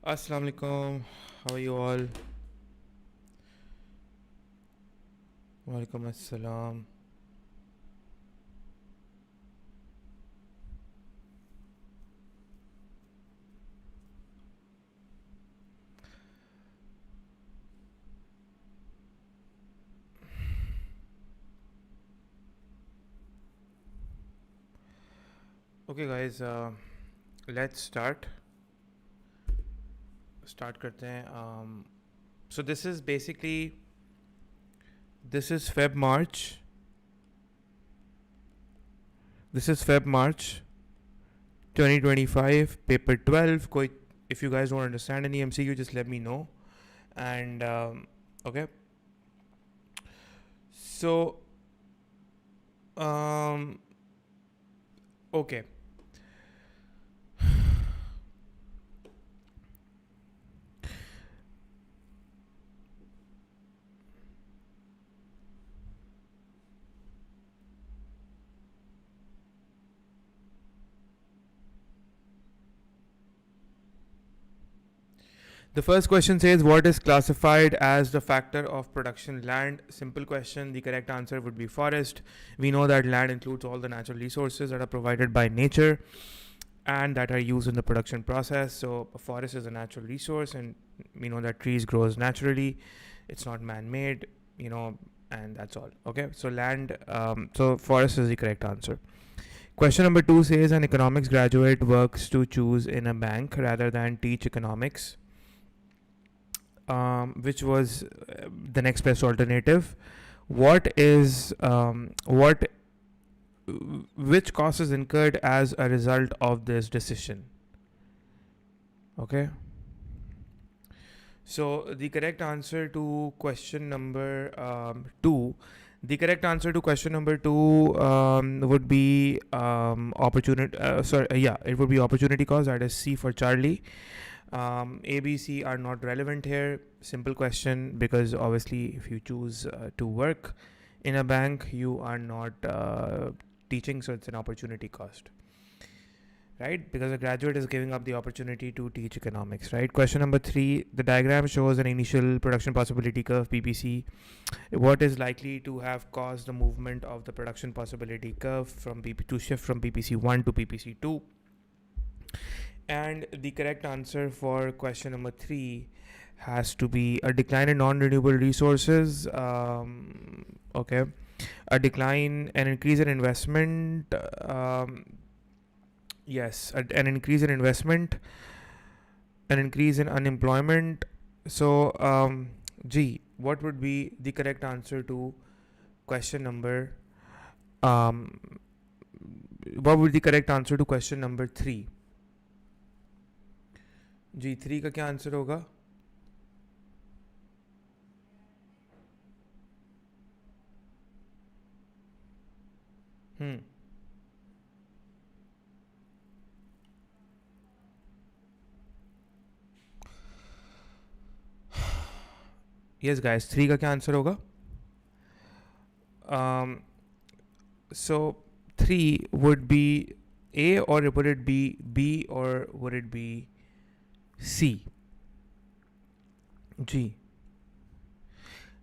Assalamu alaikum. How are you all? Walaikum assalam. Okay, guys. Let's start. Start करते हैं. So this is basically this is Feb March. This is Feb March 2025, paper 12. कोई, if you guys don't understand any MCQ, just let me know. And okay. So okay. The first question says, what is classified as the factor of production? Land. Simple question. The correct answer would be forest. We know that land includes all the natural resources that are provided by nature and that are used in the production process. So a forest is a natural resource, and we know that trees grows naturally. It's not man-made, and that's all. Okay, so land, so forest is the correct answer. Question number 2 says, an economics graduate works to choose in a bank rather than teach economics. Which was the next best alternative. What is which cost is incurred as a result of this decision? Okay. So the correct answer to question number 2. The correct answer to question number 2 would be opportunity. It would be opportunity cost. That is C for Charlie. A, B, C are not relevant here. Simple question, because obviously if you choose to work in a bank, you are not teaching, so it's an opportunity cost, right? Because a graduate is giving up the opportunity to teach economics, right? Question number 3, the diagram shows an initial production possibility curve, PPC. What is likely to have caused the movement of the production possibility curve from to shift from PPC 1 to PPC 2? And the correct answer for question number 3 has to be a decline in non-renewable resources. Okay, a decline, an increase in investment. Yes, an increase in investment, an increase in unemployment. So, G, what would be the correct answer to question number? What would the correct answer to question number 3? जी 3 का क्या answer होगा? Yes guys, 3 का क्या answer होगा? So 3 would be A, or would it be B, or would it be C? G.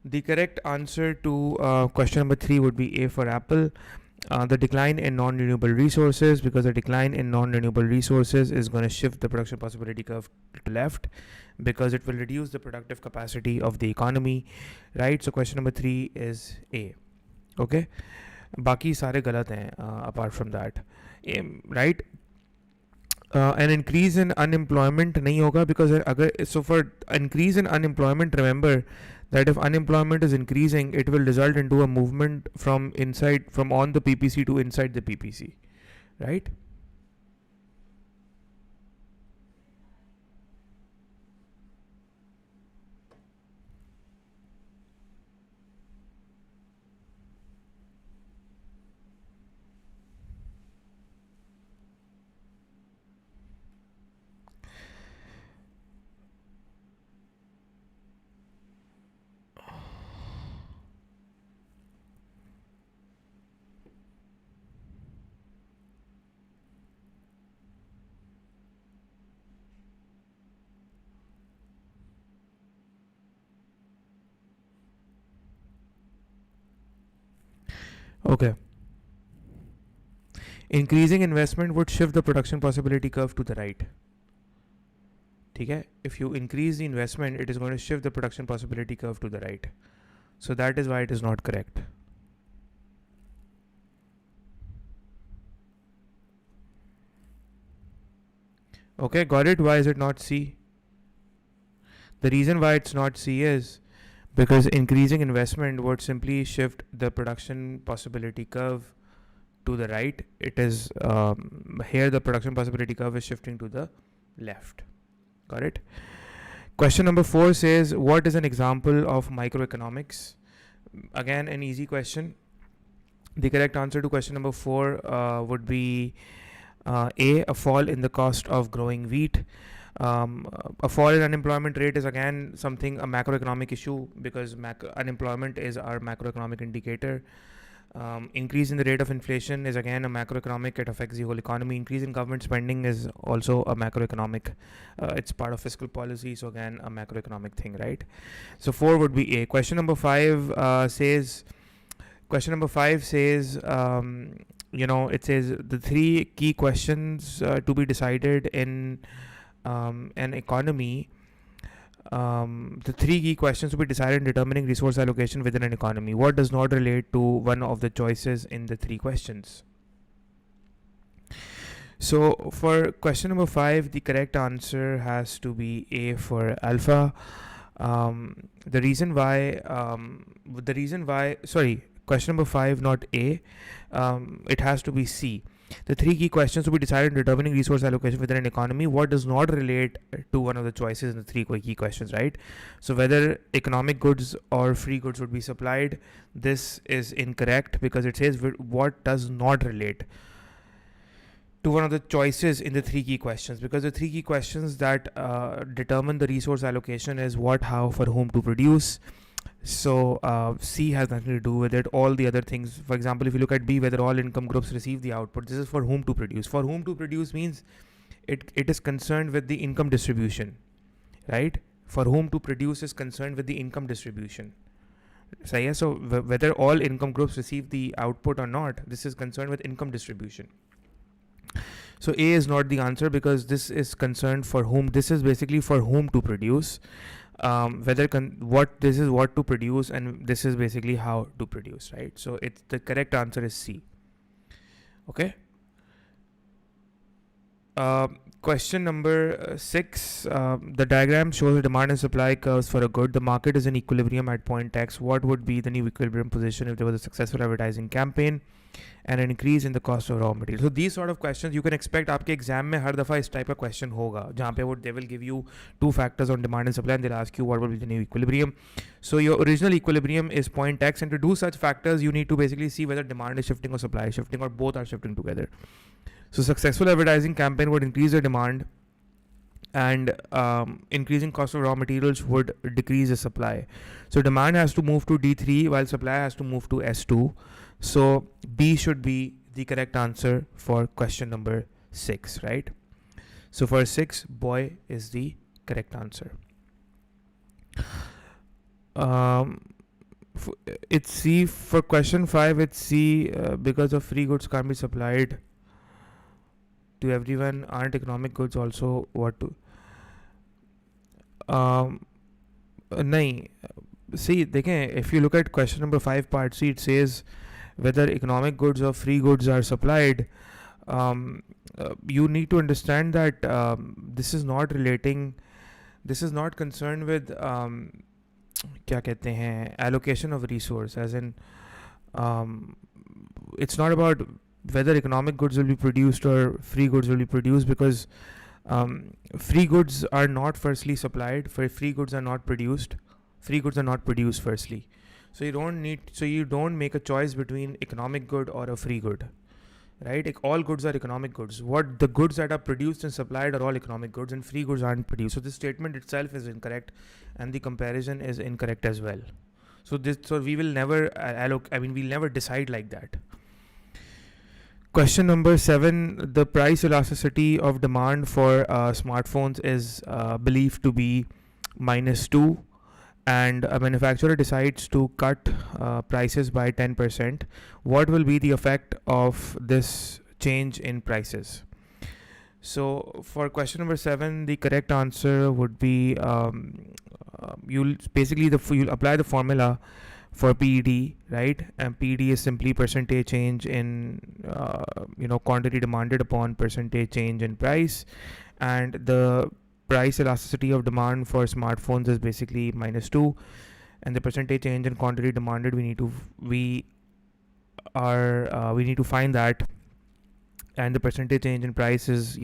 The correct answer to question number 3 would be A for apple. The decline in non-renewable resources, because the decline in non-renewable resources is going to shift the production possibility curve to left, because it will reduce the productive capacity of the economy, right? So question number 3 is A. Okay, बाकी सारे गलत हैं apart from that, right? An increase in unemployment नहीं होगा, because अगर so for increase in unemployment, remember that if unemployment is increasing, it will result into a movement from on the PPC to inside the PPC, right? Okay. Increasing investment would shift the production possibility curve to the right. Okay? If you increase the investment, it is going to shift the production possibility curve to the right. So that is why it is not correct. Okay, got it? Why is it not C? The reason why it's not C is because increasing investment would simply shift the production possibility curve to the right. It is here the production possibility curve is shifting to the left. Got it? Question number 4 says, what is an example of microeconomics? Again, an easy question. The correct answer to question number 4 would be a fall in the cost of growing wheat. A fall in unemployment rate is again a macroeconomic issue, because unemployment is our macroeconomic indicator. Increase in the rate of inflation is again a macroeconomic, it affects the whole economy. Increase in government spending is also a macroeconomic, it's part of fiscal policy, so again a macroeconomic thing, right? So 4 would be A. Question number 5 says, it says the 3 key questions to be decided in an economy. The 3 key questions to be decided in determining resource allocation within an economy. What does not relate to one of the choices in the 3 questions? So for question number 5, the correct answer has to be A for alpha. The reason why, question number 5, not A, it has to be C. The 3 key questions to be decided in determining resource allocation within an economy. What does not relate to one of the choices in the 3 key questions, right? So whether economic goods or free goods would be supplied, this is incorrect, because it says what does not relate to one of the choices in the 3 key questions, because the 3 key questions that determine the resource allocation is what, how, for whom to produce. So C has nothing to do with it. All the other things, for example, if you look at B, whether all income groups receive the output, this is for whom to produce. For whom to produce means it is concerned with the income distribution, right? For whom to produce is concerned with the income distribution. So yeah, so whether all income groups receive the output or not, this is concerned with income distribution. So A is not the answer, because this is concerned for whom. This is basically for whom to produce. This is what to produce, and this is basically how to produce, right? So it's the correct answer is C. Okay. Question number 6. The diagram shows the demand and supply curves for a good. The market is in equilibrium at point X. What would be the new equilibrium position if there was a successful advertising campaign and an increase in the cost of raw material? So these sort of questions you can expect आपके exam में हर दफ़ा इस type of question होगा, जहाँ पे they will give you 2 factors on demand and supply, and they'll ask you what will be the new equilibrium. So your original equilibrium is point X, and to do such factors you need to basically see whether demand is shifting or supply is shifting, or both are shifting together. So successful advertising campaign would increase the demand, and increasing cost of raw materials would decrease the supply. So demand has to move to D3 while supply has to move to S2. So B should be the correct answer for question number 6, right? So for 6, boy is the correct answer. It's C. For question 5, it's C, because of free goods can't be supplied to everyone. Aren't economic goods also what to? Nahin. See, if you look at question number 5 part C, it says whether economic goods or free goods are supplied. You need to understand that this is not concerned with allocation of resource, as in it's not about whether economic goods will be produced or free goods will be produced, because free goods are not firstly supplied, free goods are not produced firstly. So you don't make a choice between economic good or a free good, right? All goods are economic goods. What the goods that are produced and supplied are all economic goods, and free goods aren't produced. So this statement itself is incorrect, and the comparison is incorrect as well. So we will never we'll never decide like that. Question number 7, the price elasticity of demand for smartphones is believed to be -2, and a manufacturer decides to cut prices by 10%, what will be the effect of this change in prices? So for question number 7, the correct answer would be you'll apply the formula for PED, right? And PED is simply percentage change in quantity demanded upon percentage change in price, and the price elasticity of demand for smartphones is basically -2, and the percentage change in quantity demanded we need to find that, and the percentage change in price is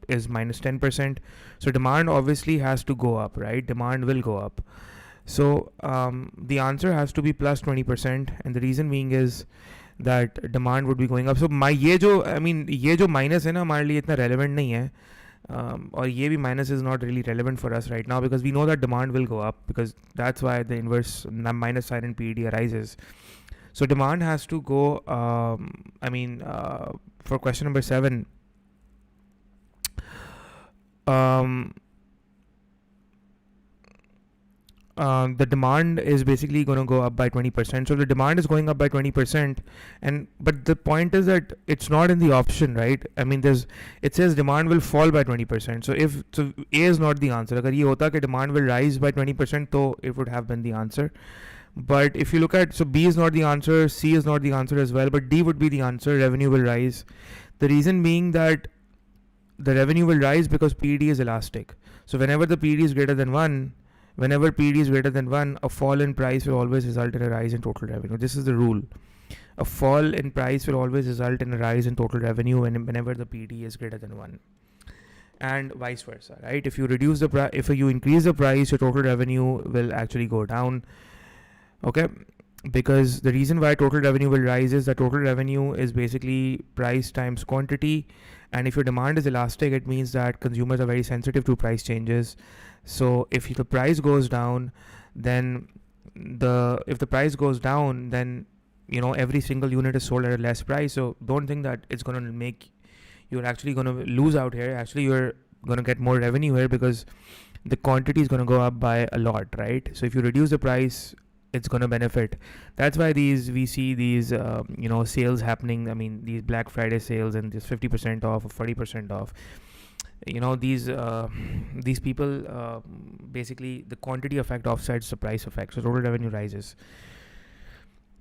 is -10%. So demand obviously has to go up, right? Demand will go up. So the answer has to be plus 20%, and the reason being is that demand would be going up. So ये जो minus है ना हमारे लिए इतना relevant नहीं है, और ये भी minus is not really relevant for us right now because we know that demand will go up, because that's why the inverse minus sign in PED arises. So demand has to go, for question number 7, the demand is basically going to go up by 20%. So the demand is going up by 20%, but the point is that it's not in the option, right? I mean, it says demand will fall by 20%. So A is not the answer. Agar ye hota ki demand will rise by 20%, so it would have been the answer. But if you look at, so B is not the answer, C is not the answer as well, but D would be the answer. Revenue will rise. The reason being that the revenue will rise because PED is elastic. So whenever the PED is greater than 1, a fall in price will always result in a rise in total revenue. This is the rule. A fall in price will always result in a rise in total revenue whenever the PED is greater than 1. And vice versa, right? If you increase the price, your total revenue will actually go down. Okay, because the reason why total revenue will rise is that total revenue is basically price times quantity, and if your demand is elastic, it means that consumers are very sensitive to price changes. So if the price goes down, then every single unit is sold at a less price. So don't think that it's going to make you're actually going to lose out here. Actually, you're going to get more revenue here because the quantity is going to go up by a lot, right? So if you reduce the price, it's going to benefit. That's why we see these sales happening. I mean, these Black Friday sales and this 50% off or 40% off. These people basically the quantity effect offsets the price effect, so total revenue rises.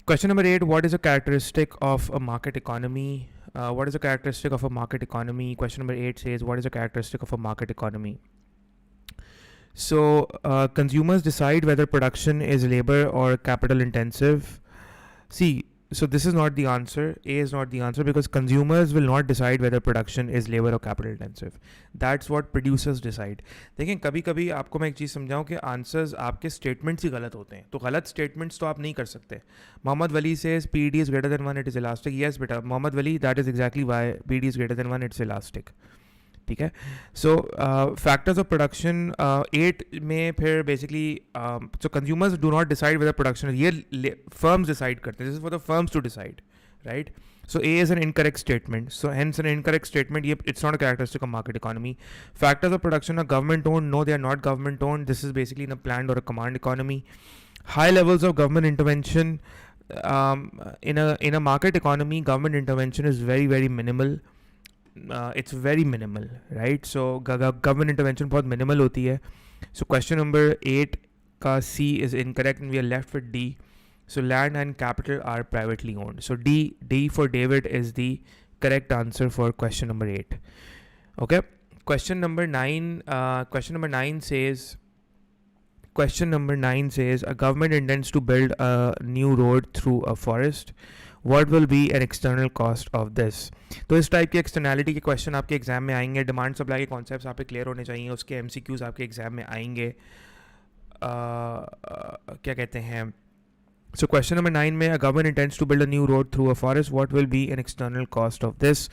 Question number 8, what is a characteristic of a market economy? What is a characteristic of a market economy? Question number 8 says, what is a characteristic of a market economy? So consumers decide whether production is labor or capital intensive. So this is not the answer. A is not the answer because consumers will not decide whether production is labor or capital intensive. That's what producers decide. देखें कभी-कभी आपको मैं एक चीज़ समझाऊं कि answers आपके statements ही गलत होते हैं. तो गलत स्टेटमेंट्स तो आप नहीं कर सकते. मोहम्मद वली says PED is greater than 1, it is elastic. Yes बेटा, मोहम्मद वली, that is exactly why PED is greater than 1, it's elastic. ठीक है. So factors of production 8 में फिर basically so consumers do not decide whether production is, ये firms decide करते हैं. This is for the firms to decide, right? So A is an incorrect statement. So hence an incorrect statement. It's not a characteristic of market economy. Factors of production are government owned. No, they are not government owned. This is basically in a planned or a command economy. High levels of government intervention in a market economy. Government intervention is very, very minimal. It's very minimal, right? So government intervention बहुत minimal होती है. So question number 8 का C is incorrect and we are left with D. So land and capital are privately owned. So D for David is the correct answer for question number 8. Okay. Question number 9 says a government intends to build a new road through a forest. What will be an external cost of this? तो इस type के externality के question आपके exam में आएंगे. Demand supply के concepts आप पे क्लियर होने चाहिए. उसके MCQs आपके एग्जाम में आएंगे. क्या कहते हैं? So question number 9 में a government intends to build a new road through a forest. What will be an external cost of this?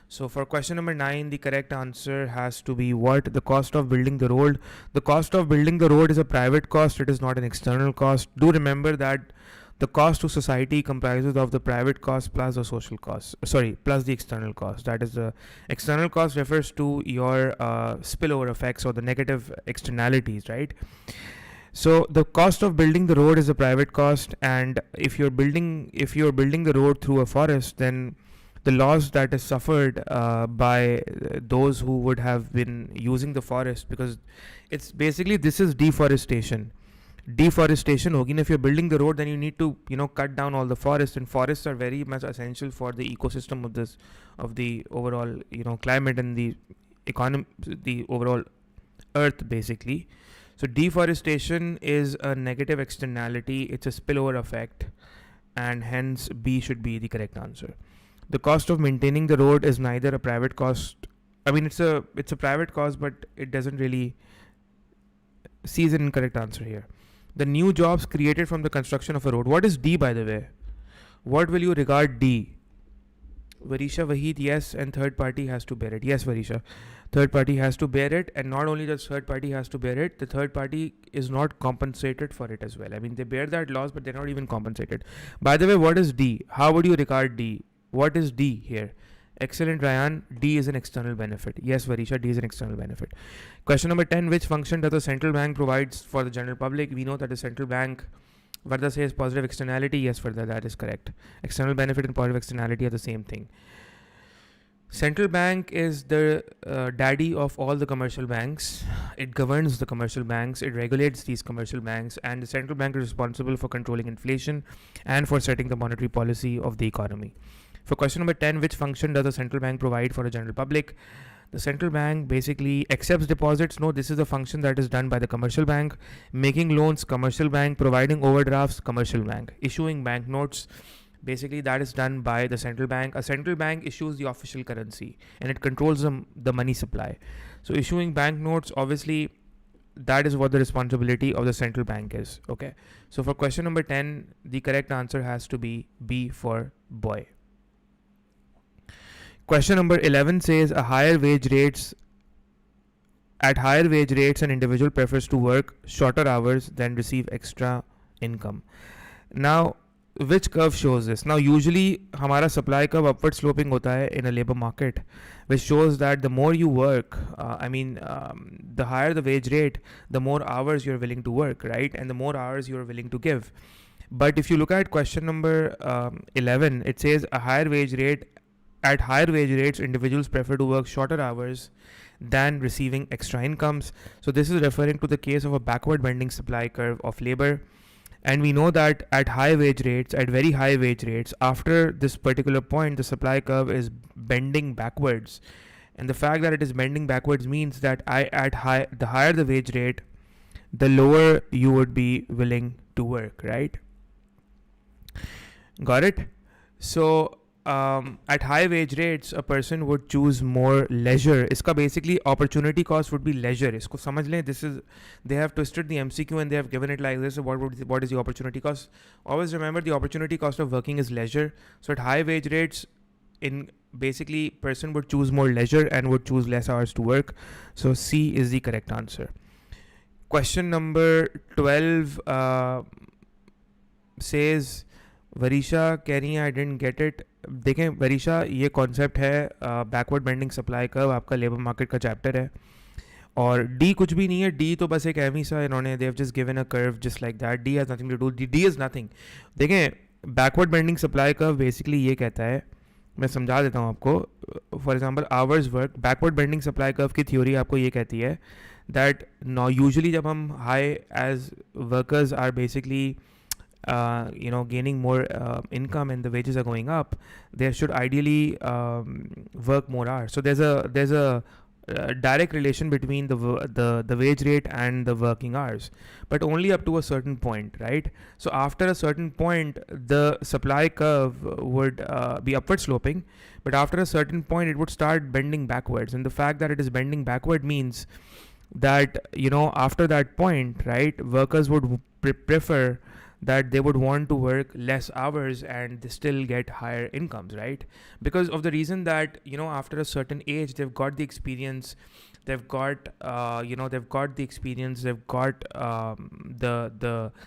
So for question number 9, the correct answer has to be what? The cost of building the road. The cost of building the road is a private cost. It is not an external cost. Do remember that the cost to society comprises of the private cost plus the social cost. Plus the external cost. That is the external cost refers to your spillover effects or the negative externalities, right? So the cost of building the road is a private cost, and if you're building the road through a forest, then the loss that is suffered by those who would have been using the forest, because it's basically, this is deforestation. Deforestation hogi na. If you're building the road, then you need to cut down all the forests, and forests are very much essential for the ecosystem of the overall climate and the economy, the overall earth basically. So deforestation is a negative externality, it's a spillover effect, and hence B should be the correct answer. The cost of maintaining the road is neither a private cost. I mean, it's a private cost, but it doesn't really. C is an incorrect answer here. The new jobs created from the construction of a road. What is D, by the way? What will you regard D? Varisha, Wahid, yes, and third party has to bear it. Yes, Varisha. Third party has to bear it, and not only does third party has to bear it, the third party is not compensated for it as well. I mean, they bear that loss, but they're not even compensated. By the way, what is D? How would you regard D? What is D here? Excellent, Ryan. D is an external benefit. Yes, Varisha, D is an external benefit. Question number 10. Which function does the central bank provides for the general public? We know that the central bank, Varda says positive externality. Yes, Varda, that is correct. External benefit and positive externality are the same thing. Central bank is the daddy of all the commercial banks. It governs the commercial banks. It regulates these commercial banks, and the central bank is responsible for controlling inflation and for setting the monetary policy of the economy. For question number 10, which function does the central bank provide for the general public? The central bank basically accepts deposits. No, this is a function that is done by the commercial bank. Making loans, commercial bank. Providing overdrafts, commercial bank. Issuing banknotes, basically that is done by the central bank. A central bank issues the official currency and it controls the money supply. So issuing banknotes, obviously that is what the responsibility of the central bank is. Okay. So for question number 10, the correct answer has to be B for boy. Question number 11 says at higher wage rates, an individual prefers to work shorter hours than receive extra income. Now, which curve shows this? Now, usually, हमारा supply curve upward sloping होता है in a labor market, which shows that the more you work, the higher the wage rate, the more hours you're willing to work, right? And the more hours you're willing to give. But if you look at question number 11, it says at higher wage rates, individuals prefer to work shorter hours than receiving extra incomes. So this is referring to the case of a backward bending supply curve of labor. And we know that at very high wage rates, after this particular point, the supply curve is bending backwards. And the fact that it is bending backwards means that the higher the wage rate, the lower you would be willing to work, right? Got it? So at high wage rates, a person would choose more leisure. Iska basically opportunity cost would be leisure. Isko samajh lein, they have twisted the MCQ and they have given it like this. What is the opportunity cost? Always remember, the opportunity cost of working is leisure. So at high wage rates, basically person would choose more leisure and would choose less hours to work. So C is the correct answer. Question number 12 says, Varisha कह रही है I didn't get it. देखें वरीशा, ये concept है backward bending supply curve, आपका labour market का chapter है, और डी कुछ भी नहीं है. डी तो बस एक एवी सा इन्होंने they have just given a curve just like that. D has nothing to do, D is nothing. देखें backward bending supply curve basically ये कहता है, मैं समझा देता हूँ आपको. For example hours work, backward bending supply curve की थ्योरी आपको ये कहती है दैट यूजुअली जब हम high age workers are basically gaining more income and the wages are going up, they should ideally work more hours. So there's a direct relation between the wage rate and the working hours, but only up to a certain point, right? So after a certain point, the supply curve would be upward sloping, but after a certain point, it would start bending backwards. And the fact that it is bending backward means that after that point, right, workers would prefer that they would want to work less hours and they still get higher incomes, right? Because of the reason that after a certain age, they've got the experience, they've got the experience, they've got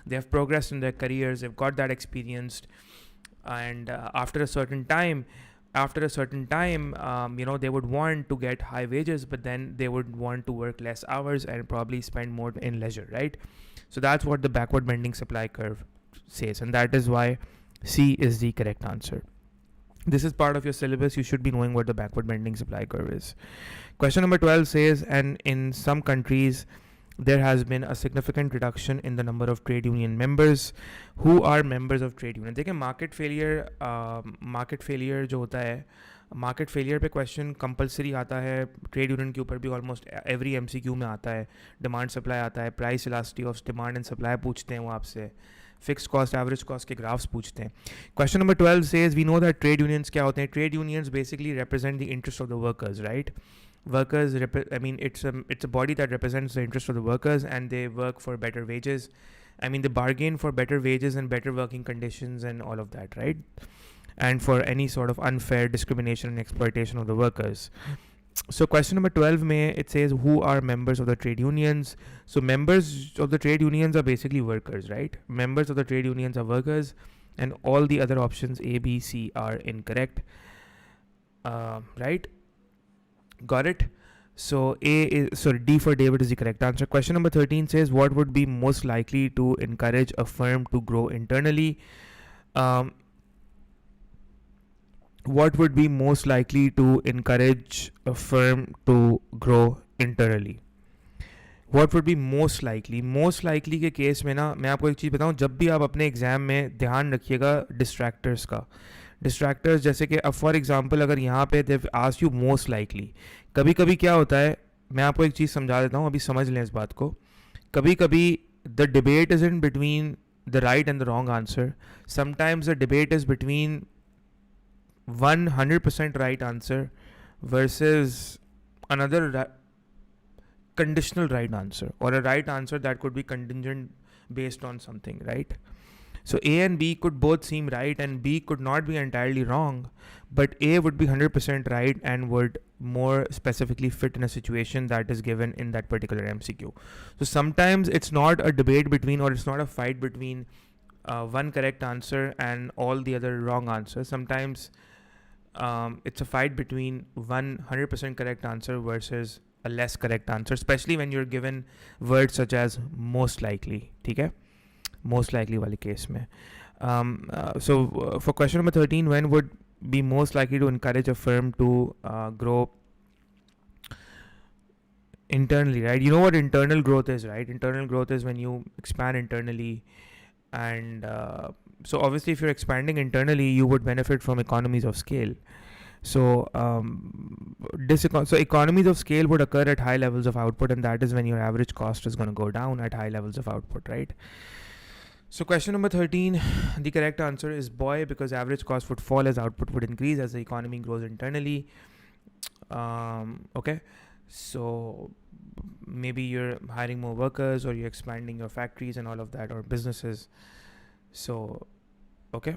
they have progressed in their careers, they've got that experience, and after a certain time, after a certain time, they would want to get high wages, but then they would want to work less hours and probably spend more in leisure, right? So that's what the backward bending supply curve says, and that is why C is the correct answer. This is part of your syllabus. You should be knowing what the backward bending supply curve is. Question number 12 says, and in some countries, there has been a significant reduction in the number of trade union members. Who are members of trade union? देखिए market failure जो होता है, market failure पे question compulsory आता है trade union के ऊपर भी, ऑलमोस्ट एवरी MCQ में आता है. डिमांड सप्लाई आता है, price elasticity of demand and supply पूछते हैं वो आपसे, फिक्स कॉस्ट एवरेज कॉस्ट के ग्राफ्स पूछते हैं. Question number 12 says we know that trade unions क्या होते हैं. Trade unions basically represent the interest of the workers, right? Workers, it's a body that represents the interest of the workers, and they work for better wages. They bargain for better wages and better working conditions and all of that, right? And for any sort of unfair discrimination and exploitation of the workers. So question number 12 it says, who are members of the trade unions? So members of the trade unions are basically workers, right? Members of the trade unions are workers, and all the other options A, B, C are incorrect. Right? Got it? So D for David is the correct answer. Question number 13 says, what would be most likely to encourage a firm to grow internally? What would be most likely to encourage a firm to grow internally? What would be most likely? Most likely के case में ना, मैं आपको एक चीज़ बताऊँ, जब भी आप अपने एग्जाम में ध्यान रखिएगा डिस्ट्रैक्टर्स का. डिस्ट्रैक्टर्स जैसे कि अब फॉर एग्जांपल अगर यहाँ पे they ask you most likely, कभी कभी क्या होता है, मैं आपको एक चीज़ समझा देता हूँ, अभी समझ लें इस बात को. कभी कभी the debate is in between the right and the wrong answer. Sometimes the debate is between 100% right answer versus another conditional right answer, or a right answer that could be contingent based on something, right? So A and B could both seem right, and B could not be entirely wrong, but A would be 100% right and would more specifically fit in a situation that is given in that particular MCQ. So sometimes it's not a debate between, or it's not a fight between one correct answer and all the other wrong answers. Sometimes it's a fight between 100% correct answer versus a less correct answer, especially when you're given words such as most likely. ठीक है, most likely वाले case में. So for question number 13, when would be most likely to encourage a firm to grow internally, right? You know what internal growth is, right? Internal growth is when you expand internally, and so obviously if you're expanding internally, you would benefit from economies of scale. So so economies of scale would occur at high levels of output, and that is when your average cost is going to go down at high levels of output, right? So question number 13, the correct answer is boy, because average cost would fall as output would increase as the economy grows internally. Okay, so maybe you're hiring more workers, or you're expanding your factories and all of that, or businesses. So okay,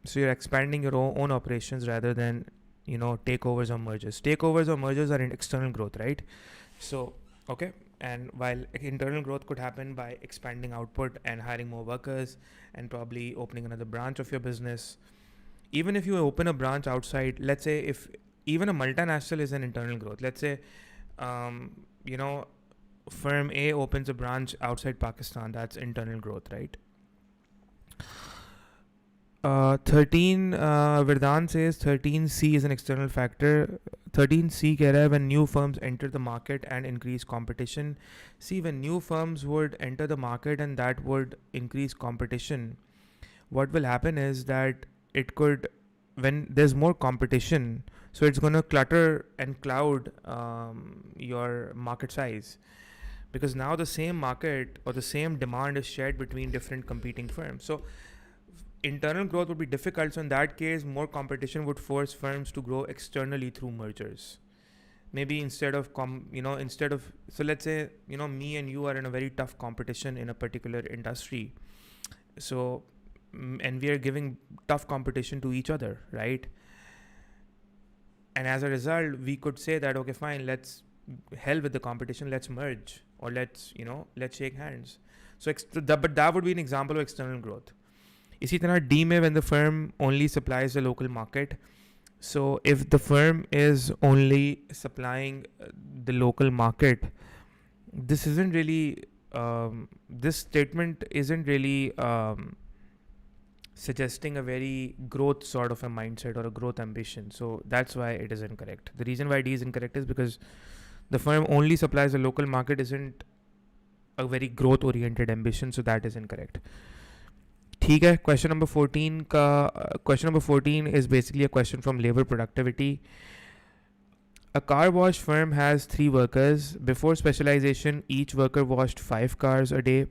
so you're expanding your own operations rather than takeovers or mergers. Takeovers or mergers are in external growth, right? So okay, and while internal growth could happen by expanding output and hiring more workers and probably opening another branch of your business. Even if you open a branch outside, let's say if even a multinational is an internal growth. Let's say firm A opens a branch outside Pakistan, that's internal growth, right? 13 Verdhan says 13C is an external factor. 13C कह रहा है when new firms enter the market and increase competition. See, when new firms would enter the market and that would increase competition, what will happen is that it could, when there's more competition, so it's going to clutter and cloud your market size, because now the same market or the same demand is shared between different competing firms. So internal growth would be difficult. So in that case, more competition would force firms to grow externally through mergers. Maybe instead of so let's say me and you are in a very tough competition in a particular industry. So and we are giving tough competition to each other, right? And as a result, we could say that okay, fine, let's hell with the competition, let's merge, or let's shake hands. So but that would be an example of external growth. इसी तरह D में when the firm only supplies the local market, So if the firm is only supplying the local market, this isn't really this statement isn't really suggesting a very growth sort of a mindset or a growth ambition. So that's why it is incorrect. The reason why D is incorrect is because the firm only supplies a local market isn't a very growth oriented ambition, so that is incorrect. ठीक है. Question number 14 का question number 14 is basically a question from labor productivity. A car wash firm has 3 workers. Before specialization, each worker washed 5 cars a day.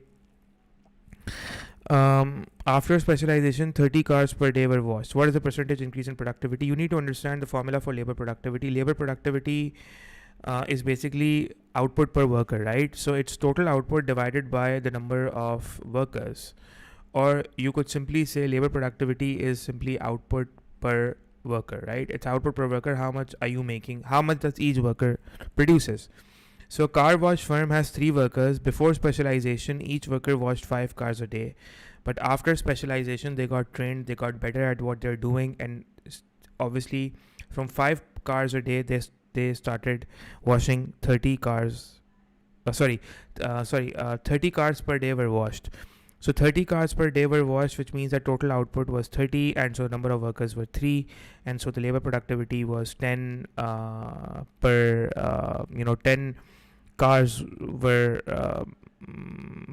After specialization, 30 cars per day were washed. What is the percentage increase in productivity? You need to understand the formula for labor productivity. Labor productivity is basically output per worker, right? So it's total output divided by the number of workers. Or you could simply say labor productivity is simply output per worker, right? It's output per worker. How much are you making? How much does each worker produces? So a car wash firm has 3 workers. Before specialization, each worker washed 5 cars a day. But after specialization, they got trained, they got better at what they're doing, and obviously from 5 cars a day, they started washing 30 cars. 30 cars per day were washed. So 30 cars per day were washed, which means that total output was 30, and so number of workers were 3, and so the labor productivity was 10 per 10 cars were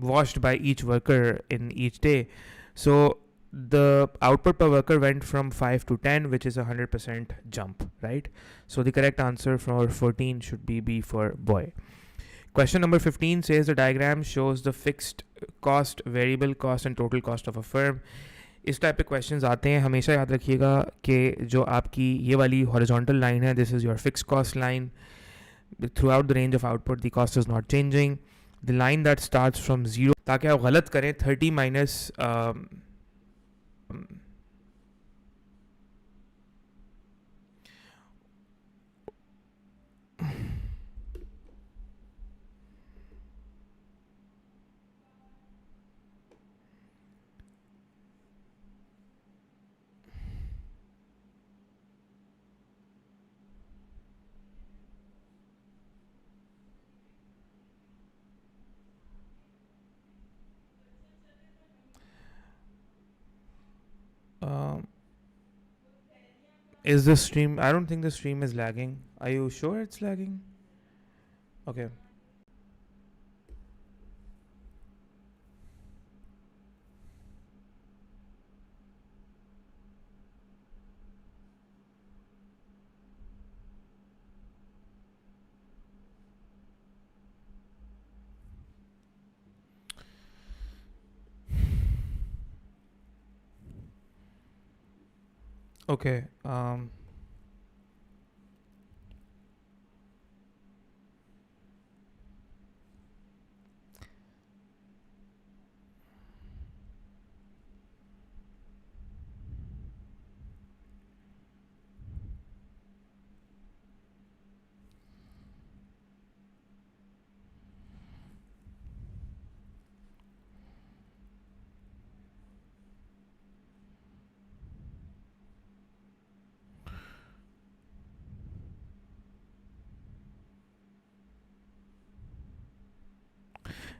washed by each worker in each day. So the output per worker went from 5 to 10, which is a 100% jump, right? So the correct answer for 14 should be B for boy. Question number 15 says the diagram shows the fixed cost, variable cost and total cost of a firm. इस type पे questions आते हैं. हमेशा याद रखिएगा कि जो आपकी ये वाली हॉरिजॉन्टल लाइन है, this is your fix cost line. Throughout the range of output, the cost is not changing. The line that starts from 0, ताकि आप गलत करें 30 minus is the stream? I don't think the stream is lagging. Are you sure it's lagging? Okay. Okay.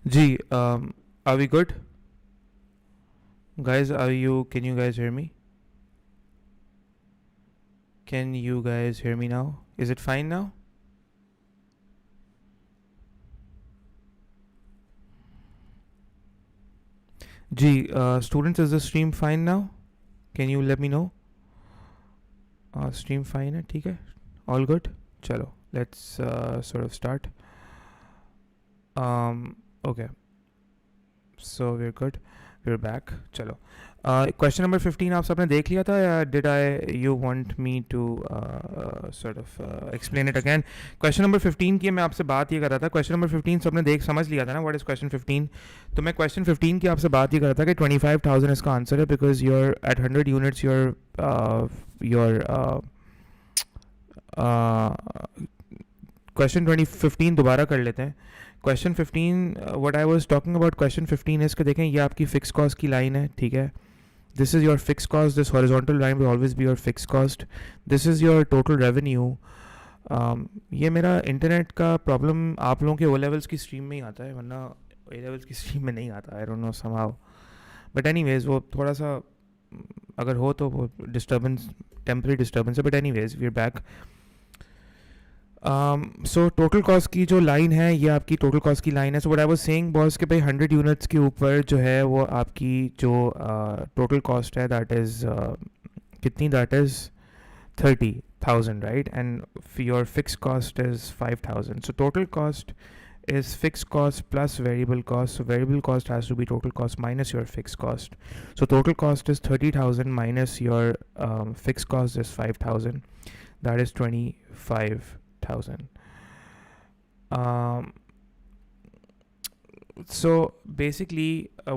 Ji, are we good? Guys, can you guys hear me? Can you guys hear me now? Is it fine now? Ji, students, is the stream fine now? Can you let me know? Stream fine है, ठीक है? All good? चलो, let's sort of start. Okay, so we're good. We're back. चलो. Question number 15 आप सबने देख लिया था या you want me to sort of explain it again? Question number 15 की मैं आपसे बात ये कर रहा था. Question number 15 सबने समझ लिया था ना? What is question 15? तो मैं question 15 की आपसे बात ये कर रहा था कि 25,000 इसका आंसर है, because you're at 100 units question 15 दोबारा कर लेते हैं. Question 15, what I was talking about question 15 is कि देखें ये आपकी फिक्स कॉस्ट की लाइन है, ठीक है. This is your fixed cost. This horizontal line will always be your fixed cost. This is your total revenue. ये मेरा इंटरनेट का प्रॉब्लम आप लोगों के ओ लेवल्स की स्ट्रीम में ही आता है, वरना ए लेवल्स की स्ट्रीम में नहीं आता. I don't know somehow, but anyways वो थोड़ा सा अगर हो तो वो डिस्टर्बेंस, टेम्परेरी डिस्टर्बेंस है. But anyways we are back. So total cost की जो लाइन है ये आपकी टोटल कॉस्ट की लाइन है. So what I was saying boss के भाई 100 यूनिट्स के ऊपर जो है वो आपकी जो टोटल कॉस्ट है दैट इज़ कितनी, that is 30,000, right? And your fixed cost is 5,000. So total cost is fixed cost plus variable cost. So variable cost has to be total cost minus your fixed cost. So total cost is 30,000 minus your fixed cost is 5,000. That is 25,000. So basically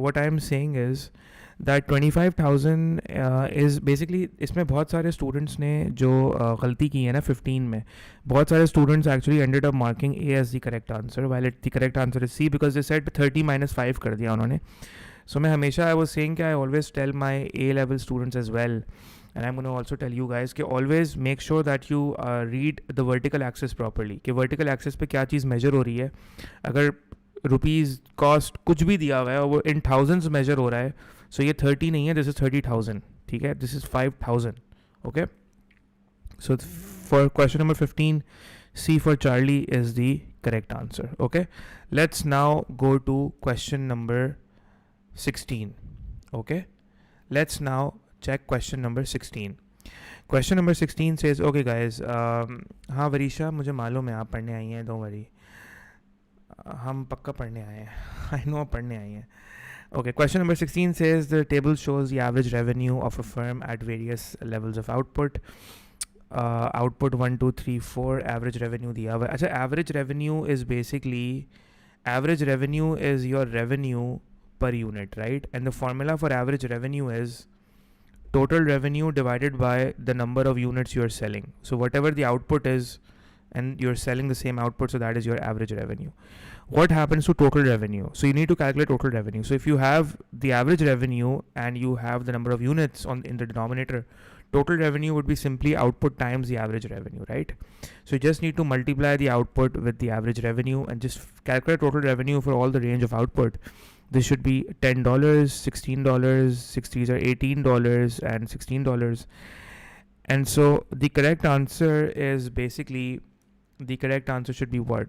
what I am saying is that 25,000 is basically, इसमें बहुत सारे students ने जो गलती की है ना 15 में, बहुत सारे students actually ended up marking A as the correct answer while it the correct answer is C, because they said 30 - 5 कर दिया उन्होंने. सो मैं हमेशा आई वाज सेइंग कि I always tell my A level students as well, and I am gonna also tell you guys कि always make sure that you read the vertical axis properly, कि vertical axis पे क्या चीज़ major हो रही है. अगर rupees cost कुछ भी दिया हुआ है और वो इन थाउजेंड्स मेजर हो रहा है, सो ये 30 नहीं है, दिस इज 30,000, ठीक है, this is 5,000. Okay, so for question number 15 C for Charlie is the correct answer. Okay, let's now go to question number 16. Okay, let's now check question number 16. Question number 16 says, okay guys, हाँ वरीशा मुझे मालूम है आप पढ़ने आई हैं, don't worry, हम पक्का पढ़ने आए हैं. I know पढ़ने आई हैं. Okay, question number 16 says the table shows the average revenue of a firm at various levels of output. Output 1, 2, 3, 4, average revenue दिया हुआ है. अच्छा, average revenue is basically, average revenue is your revenue per unit, right? And the formula for average revenue is total revenue divided by the number of units you are selling. So whatever the output is, and you're selling the same output, so that is your average revenue. What happens to total revenue? So you need to calculate total revenue. So if you have the average revenue and you have the number of units in the denominator, total revenue would be simply output times the average revenue, right? So you just need to multiply the output with the average revenue and just calculate total revenue for all the range of output. This should be $10, $16, 60s are $18 and $16. And so the correct answer is basically, the correct answer should be what?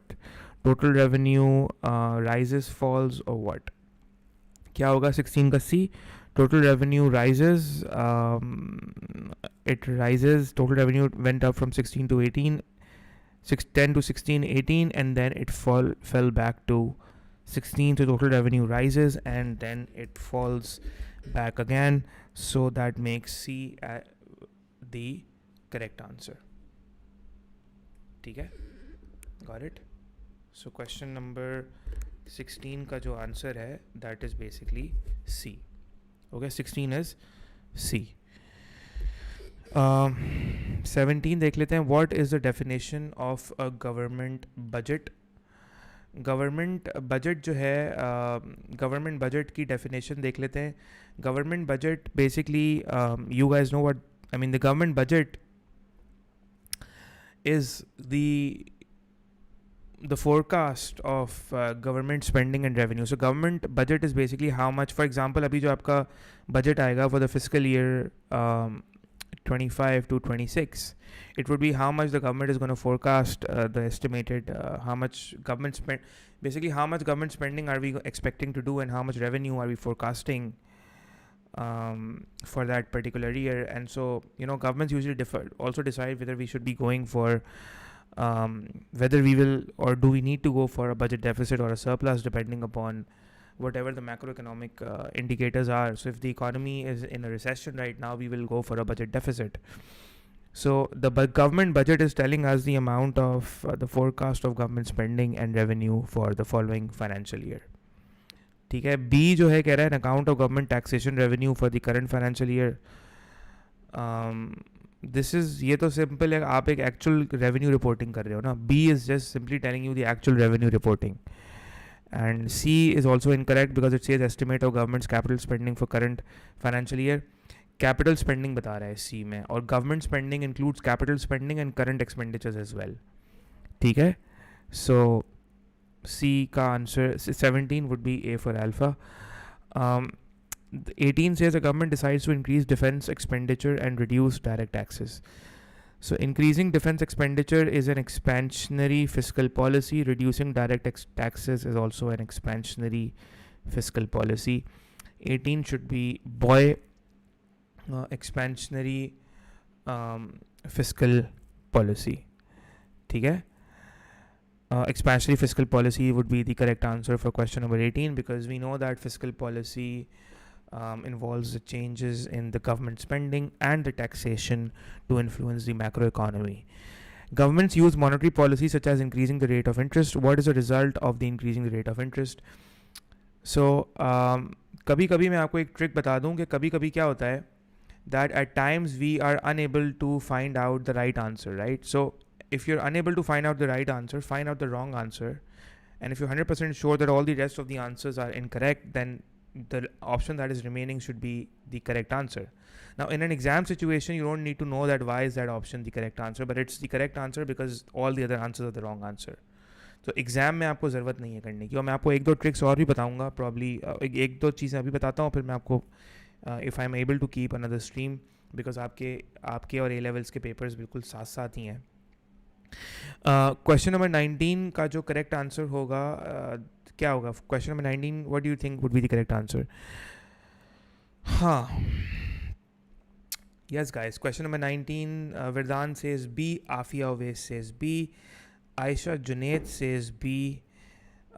Total revenue rises, falls, or what? क्या होगा 16 का C? Total revenue rises, it rises, total revenue went up from 16 to 18, 10 to 16, 18, and then it fell back to 16, so total revenue rises and then it falls back again, so that makes C the correct answer. ठीक है, got it? So question number 16 का जो answer है that is basically C. Okay, 16 is C. 17 देख लेते हैं. What is the definition of a government budget? Government budget जो है, government budget की definition देख लेते हैं. Government budget basically, you guys know what I mean. The government budget is the forecast of government spending and revenue. So government budget is basically how much, for example, अभी जो आपका budget आएगा for the fiscal year 25 to 26, it would be how much the government is going to forecast, the estimated how much government spend, basically how much government spending are we expecting to do and how much revenue are we forecasting for that particular year. And so, you know, governments usually also decide whether we should be going for whether we will or do we need to go for a budget deficit or a surplus, depending upon whatever the macroeconomic indicators are. So if the economy is in a recession right now, we will go for a budget deficit. So the government budget is telling us the amount of the forecast of government spending and revenue for the following financial year. ठीक है. B जो है कह रहा है account of government taxation revenue for the current financial year. This is, ये तो simple है, आप एक एक्चुअल रेवेन्यू रिपोर्टिंग कर रहे हो ना. B is just simply telling you the actual revenue reporting, And C is also incorrect because it says estimate of government's capital spending for current financial year. Capital spending बता रहा है C में, और government spending includes capital spending and current expenditures as well. ठीक है, so C का answer 17 would be A for alpha. 18 says the government decides to increase defense expenditure and reduce direct taxes. So increasing defense expenditure is an expansionary fiscal policy. Reducing direct taxes is also an expansionary fiscal policy. 18 should be boy, expansionary fiscal policy. ठीक है? Expansionary fiscal policy would be the correct answer for question number 18, because we know that fiscal policy involves the changes in the government spending and the taxation to influence the macroeconomy. Governments use monetary policy such as increasing the rate of interest. What is the result of the increasing the rate of interest? So कभी कभी मैं आपको एक trick बता दूं कि कभी कभी क्या होता है that at times we are unable to find out the right answer, right? So if you're unable to find out the right answer, find out the wrong answer, and if you're 100% sure that all the rest of the answers are incorrect, then the option that is remaining should be the correct answer. Now in an exam situation, you don't need to know that why is that option the correct answer, but it's the correct answer because all the other answers are the wrong answer. तो exam में आपको ज़रूरत नहीं है करने की, और मैं आपको एक दो ट्रिक्स और भी बताऊंगा, प्रॉब्ली एक दो चीज़ें अभी बताता हूँ, फिर मैं आपको if I am able to keep another stream, because आपके और ए लेवल्स के पेपर्स बिल्कुल साथ साथ ही हैं. क्वेश्चन नंबर 19 का जो करेक्ट आंसर होगा क्या होगा? Question number 19, what do you think would be the correct answer? हाँ, yes guys, question number 19, Verdaan says B, Afia Oways says B, Aisha Junaid says B.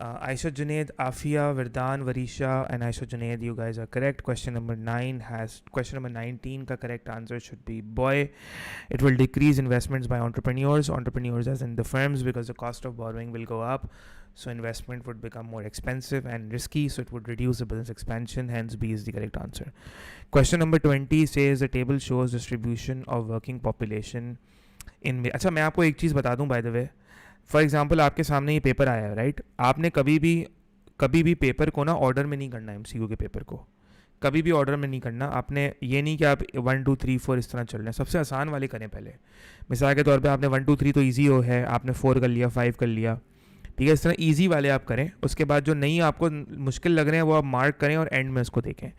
Aisha Junaid, Afia, Verdaan, Varisha and Aisha Junaid, you guys are correct. Question number 19 ka correct answer should be boy. It will decrease investments by entrepreneurs as in the firms, because the cost of borrowing will go up, so investment would become more expensive and risky, so it would reduce the business expansion, hence B is the correct answer. Question number 20 says the table shows distribution of working population in. अच्छा, मैं आपको एक चीज़ बता दूं by the way. For example आपके सामने ये paper आया है, राइट? आपने कभी भी पेपर को ना ऑर्डर में नहीं करना है. MCQ के पेपर को कभी भी ऑर्डर में नहीं करना. आपने ये नहीं कि आप 1 2 3 4 इस तरह चल रहे हैं. सबसे आसान वाले करें पहले. मिसाल के तौर पे आपने 1 2 3 तो ईजी हो है, आपने 4 कर लिया, 5 कर लिया, ठीक है? इस तरह ईजी वाले आप करें. उसके बाद जो नहीं आपको मुश्किल लग रहे हैं वो आप मार्क करें और एंड में उसको देखें.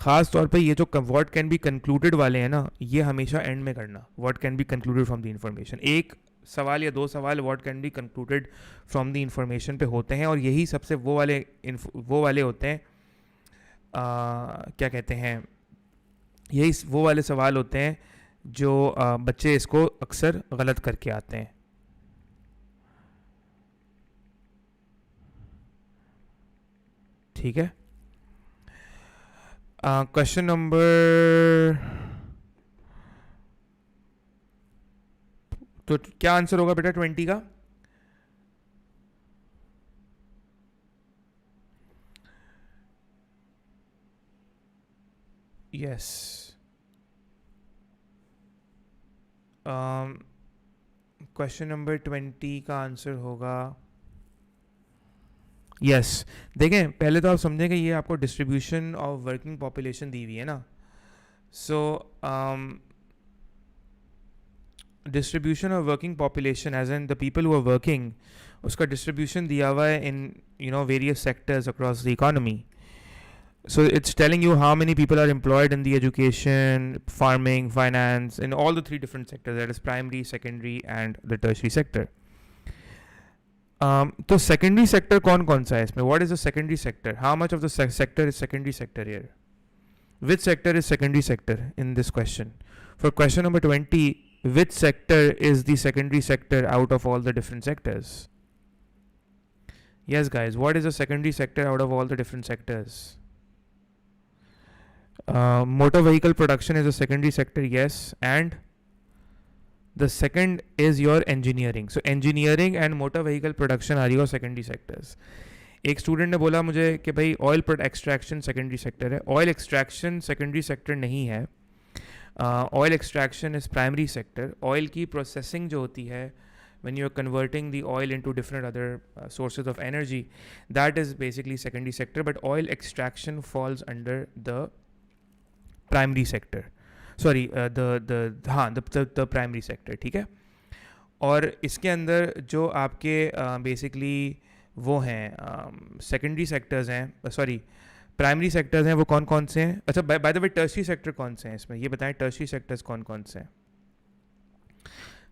ख़ास तौर पे ये जो व्हाट कैन बी कंक्लूडेड वाले हैं ना, ये हमेशा एंड में करना. What can be concluded from the information, एक सवाल या दो सवाल what can be concluded from the information पे होते हैं, और यही सबसे वो वाले होते हैं क्या कहते हैं, यही वो वाले सवाल होते हैं जो बच्चे इसको अक्सर गलत करके आते हैं. ठीक है? क्वेश्चन नंबर, तो क्या आंसर होगा बेटा 20 का? यस, क्वेश्चन नंबर 20 का आंसर होगा यस. देखें, पहले तो आप समझें कि ये आपको डिस्ट्रीब्यूशन ऑफ वर्किंग पॉपुलेशन दी हुई है ना. So distribution of working population as an the people who are working, उसका डिस्ट्रीब्यूशन दिया हुआ है in various sectors across the economy. So it's telling you how many people are employed in the education, farming, finance, in all the three different sectors, that is primary, secondary and the tertiary sector. तो secondary sector कौन सा है इसमें? What is the secondary sector? How much of the sector is secondary sector here? Which sector is secondary sector in this question? For question number 20, which sector is the secondary sector out of all the different sectors? Yes guys, what is the secondary sector out of all the different sectors? Motor vehicle production is a secondary sector, yes, and the second is your engineering. So engineering and motor vehicle production are your secondary sectors. एक student ने बोला मुझे कि भाई oil extraction secondary sector है. Oil extraction secondary sector नहीं है. Oil extraction is primary sector. Oil की प्रोसेसिंग जो होती है when you're converting the oil into different other sources of energy, that is basically secondary sector. But oil extraction falls under the primary sector. Sorry, the primary sector, ठीक है. और इसके अंदर जो आपके बेसिकली वो हैं सेकेंडरी सेक्टर्स हैं, सॉरी प्राइमरी सेक्टर्स हैं, वो कौन कौन से हैं? अच्छा, by the way tertiary sector कौन से हैं इसमें, ये बताएं. टर्शरी सेक्टर्स कौन कौन से हैं?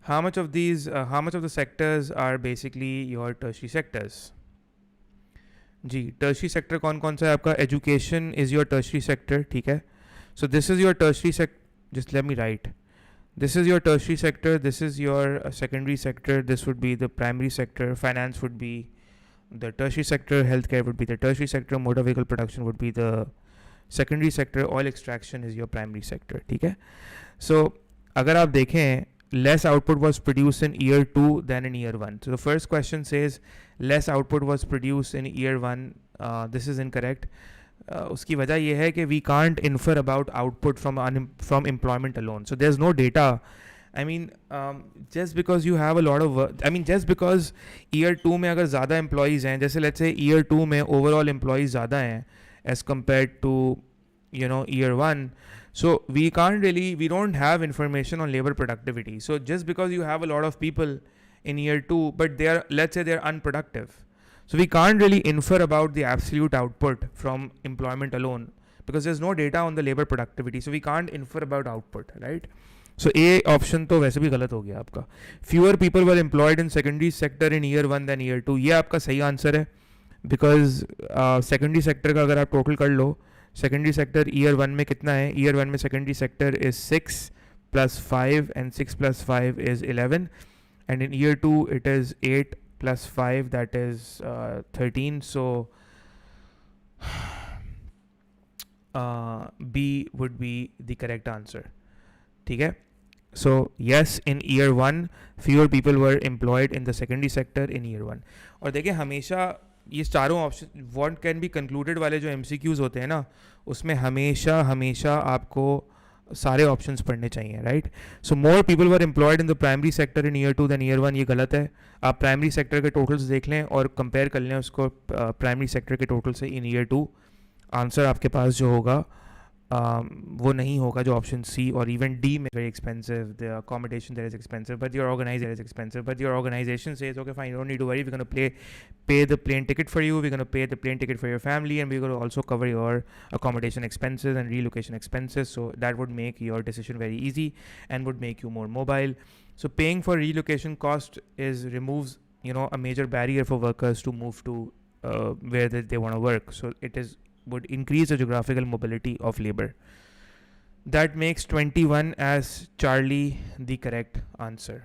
How much of the sectors are basically your tertiary sectors? जी, टर्शरी सेक्टर कौन कौन सा है आपका? Education is your tertiary sector, ठीक है. So this is your tertiary sector, just let me write. This is your tertiary sector, this is your secondary sector, this would be the primary sector, finance would be the tertiary sector, healthcare would be the tertiary sector, motor vehicle production would be the secondary sector, oil extraction is your primary sector, ठीक है. So अगर आप देखें, less output was produced in year 2 than in year 1. So the first question says less output was produced in year 1. This is incorrect. उसकी वजह यह है कि we can't infer about output from employment alone. So there is no data. I mean just because you have a lot of work, I mean just because year 2 में अगर ज़्यादा employees हैं, जैसे लेट्स से ईयर 2 में overall employees ज़्यादा हैं as compared to year 1. So we don't have information on labor productivity. So just because you have a lot of people in year 2, but let's say they're unproductive. So we can't really infer about the absolute output from employment alone because there's no data on the labor productivity. So we can't infer about output, right? So A option तो वैसे भी गलत हो गया आपका. Fewer people were employed in secondary sector in year 1 than year 2. ये आपका सही आंसर है because secondary sector का अगर आप total कर लो, secondary sector year 1 में कितना है? Year 1 में secondary sector is 6 plus 5 and 6 plus 5 is 11, and in year 2 it is 8 plus 5, that is 13. So B would be the correct answer, ठीक है. So yes, in year 1 fewer people were employed in the secondary sector in year 1. और देखिए हमेशा ये चारों option what can be concluded वाले जो MCQs होते हैं ना, उसमें हमेशा आपको सारे ऑप्शंस पढ़ने चाहिए, right. So more people were employed in the primary sector in year 2 than year 1, ये गलत है. आप प्राइमरी सेक्टर के टोटल्स देख लें और कंपेयर कर लें उसको प्राइमरी सेक्टर के टोटल से इन ईयर 2. आंसर आपके पास जो होगा वो नहीं होगा जो ऑप्शन सी और इवन डी में. Very expensive, the accommodation there is expensive, but your organisation is expensive, but your organisation says okay fine, you don't need to worry, we gonna pay the plane ticket for you, we're going to pay the plane ticket for your family, and we're going to also cover your accommodation expenses and relocation expenses. So that would make your decision very easy and would make you more mobile. So paying for relocation cost removes a major barrier for workers to move to where they want to work. So would increase the geographical mobility of labor. That makes 21 as Charlie the correct answer.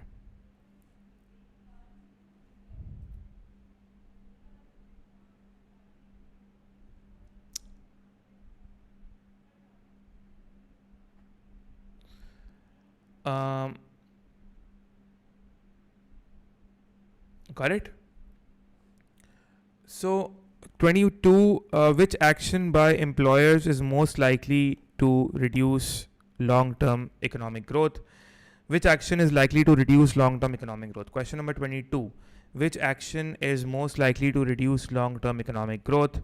Got it? So 22, which action by employers is most likely to reduce long-term economic growth? Which action is likely to reduce long-term economic growth? Question number 22. Which action is most likely to reduce long-term economic growth?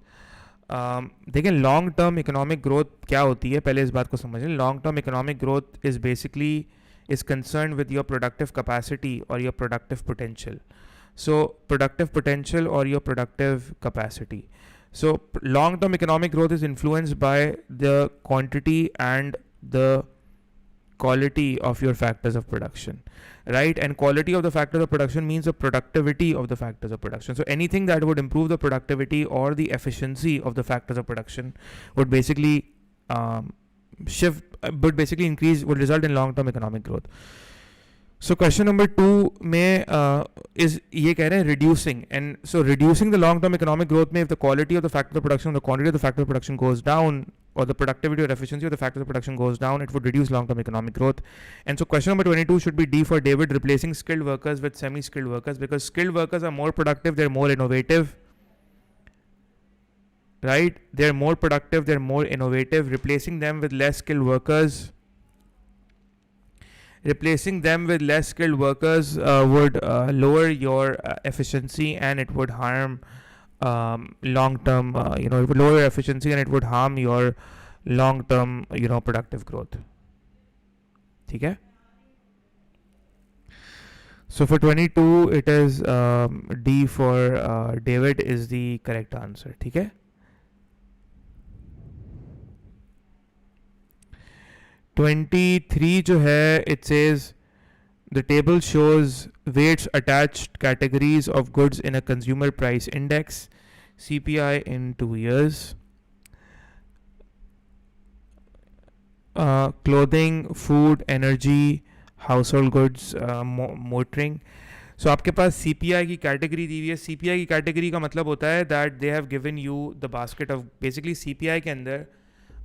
देखिए long term economic growth क्या होती है, पहले इस बात को समझें. Long term economic growth is basically is concerned with your productive capacity or your productive potential. So productive potential or your productive capacity. So long-term economic growth is influenced by the quantity and the quality of your factors of production, right? And quality of the factors of production means the productivity of the factors of production. So anything that would improve the productivity or the efficiency of the factors of production would basically would result in long-term economic growth. So question number 2 में is ये कह रहे हैं reducing, and so reducing the long-term economic growth में if the quality of the factor of production, the quantity of the factor of production goes down, or the productivity or efficiency of the factors of production goes down, it would reduce long-term economic growth. And so question number 22 should be D for David, replacing skilled workers with semi-skilled workers, because skilled workers are more productive, they're more innovative, right? They're more productive, they're more innovative. Replacing them with less skilled workers Replacing them with less skilled workers would lower your efficiency, and it would harm long term, it would lower your efficiency and it would harm your long term, productive growth. Okay? So for 22, it is D for David is the correct answer. Okay? (23) जो है, it says the table shows weights attached categories of goods in a consumer price index, CPI in 2 years. Clothing, food, energy, household goods, motoring. So आपके पास CPI की category दी हुई है. CPI की category का मतलब होता है that they have given you the basket of, basically CPI के अंदर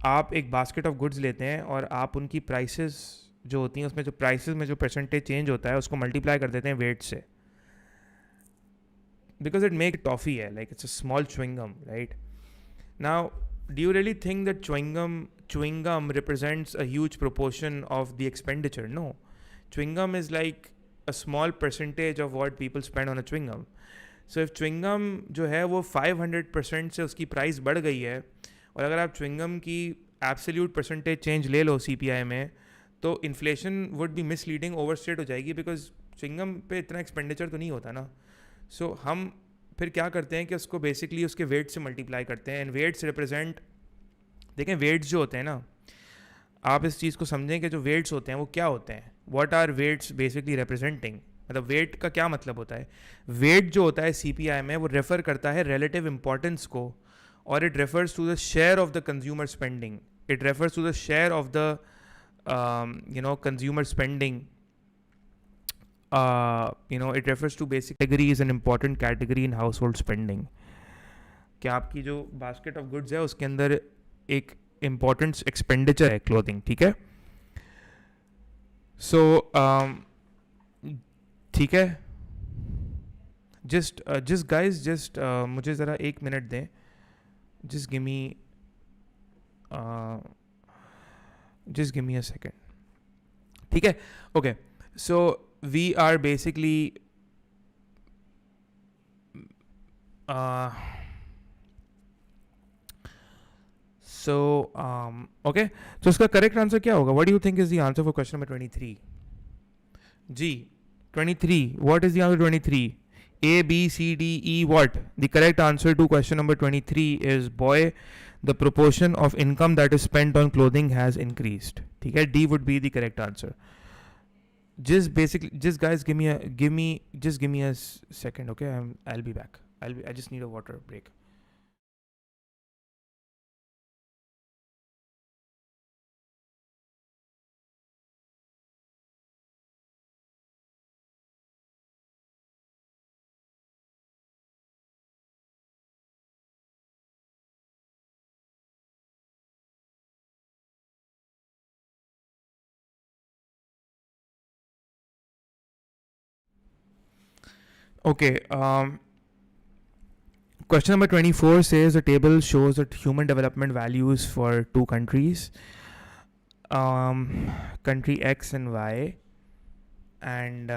आप एक बास्केट ऑफ गुड्स लेते हैं और आप उनकी प्राइसेस जो होती हैं उसमें जो प्राइसेस में जो परसेंटेज चेंज होता है उसको मल्टीप्लाई कर देते हैं वेट से, बिकॉज इट मेक टॉफी है, like it's a small chewing gum, right? Now do you really think that chewing gum represents a huge proportion of the expenditure? No. Chewing gum is like a small percentage of what people spend on a chewing gum. So if chewing gum जो है वो 500% से उसकी price बढ़ गई है, और अगर आप chewing gum की absolute percentage change ले लो CPI में, तो inflation would be misleading, overstate हो जाएगी, because chewing gum पे इतना expenditure तो नहीं होता ना. So हम फिर क्या करते हैं कि उसको बेसिकली उसके वेट से मल्टीप्लाई करते हैं, एंड वेट्स रिप्रेजेंट, देखें वेट्स जो होते हैं ना, आप इस चीज़ को समझें कि जो वेट्स होते हैं वो क्या होते हैं. What are weights basically representing, मतलब वेट का क्या मतलब होता है? वेट जो होता है CPI में वो रेफर करता है रिलेटिव इंपॉर्टेंस को, और it refers to the share of the consumer spending. It refers to the share of the consumer spending. It refers to basic category is an important category in household spending. कि आपकी जो basket of goods है उसके अंदर एक important expenditure है clothing, ठीक है? So ठीक है, just guys, मुझे ज़रा 1 मिनट दें, just give me a second, ठीक है? Okay, so we are basically okay, so इसका correct answer क्या होगा? What do you think is the answer for question number 23? G 23, what is the answer 23? A, B, C, D, E, what? The correct answer to question number 23 is boy, the proportion of income that is spent on clothing has increased. ठीक है, D would be the correct answer. Just guys, give me a second, okay? I'll be back. I just need a water break. Okay, question number 24 says the table shows that human development values for 2 countries, country X and Y, and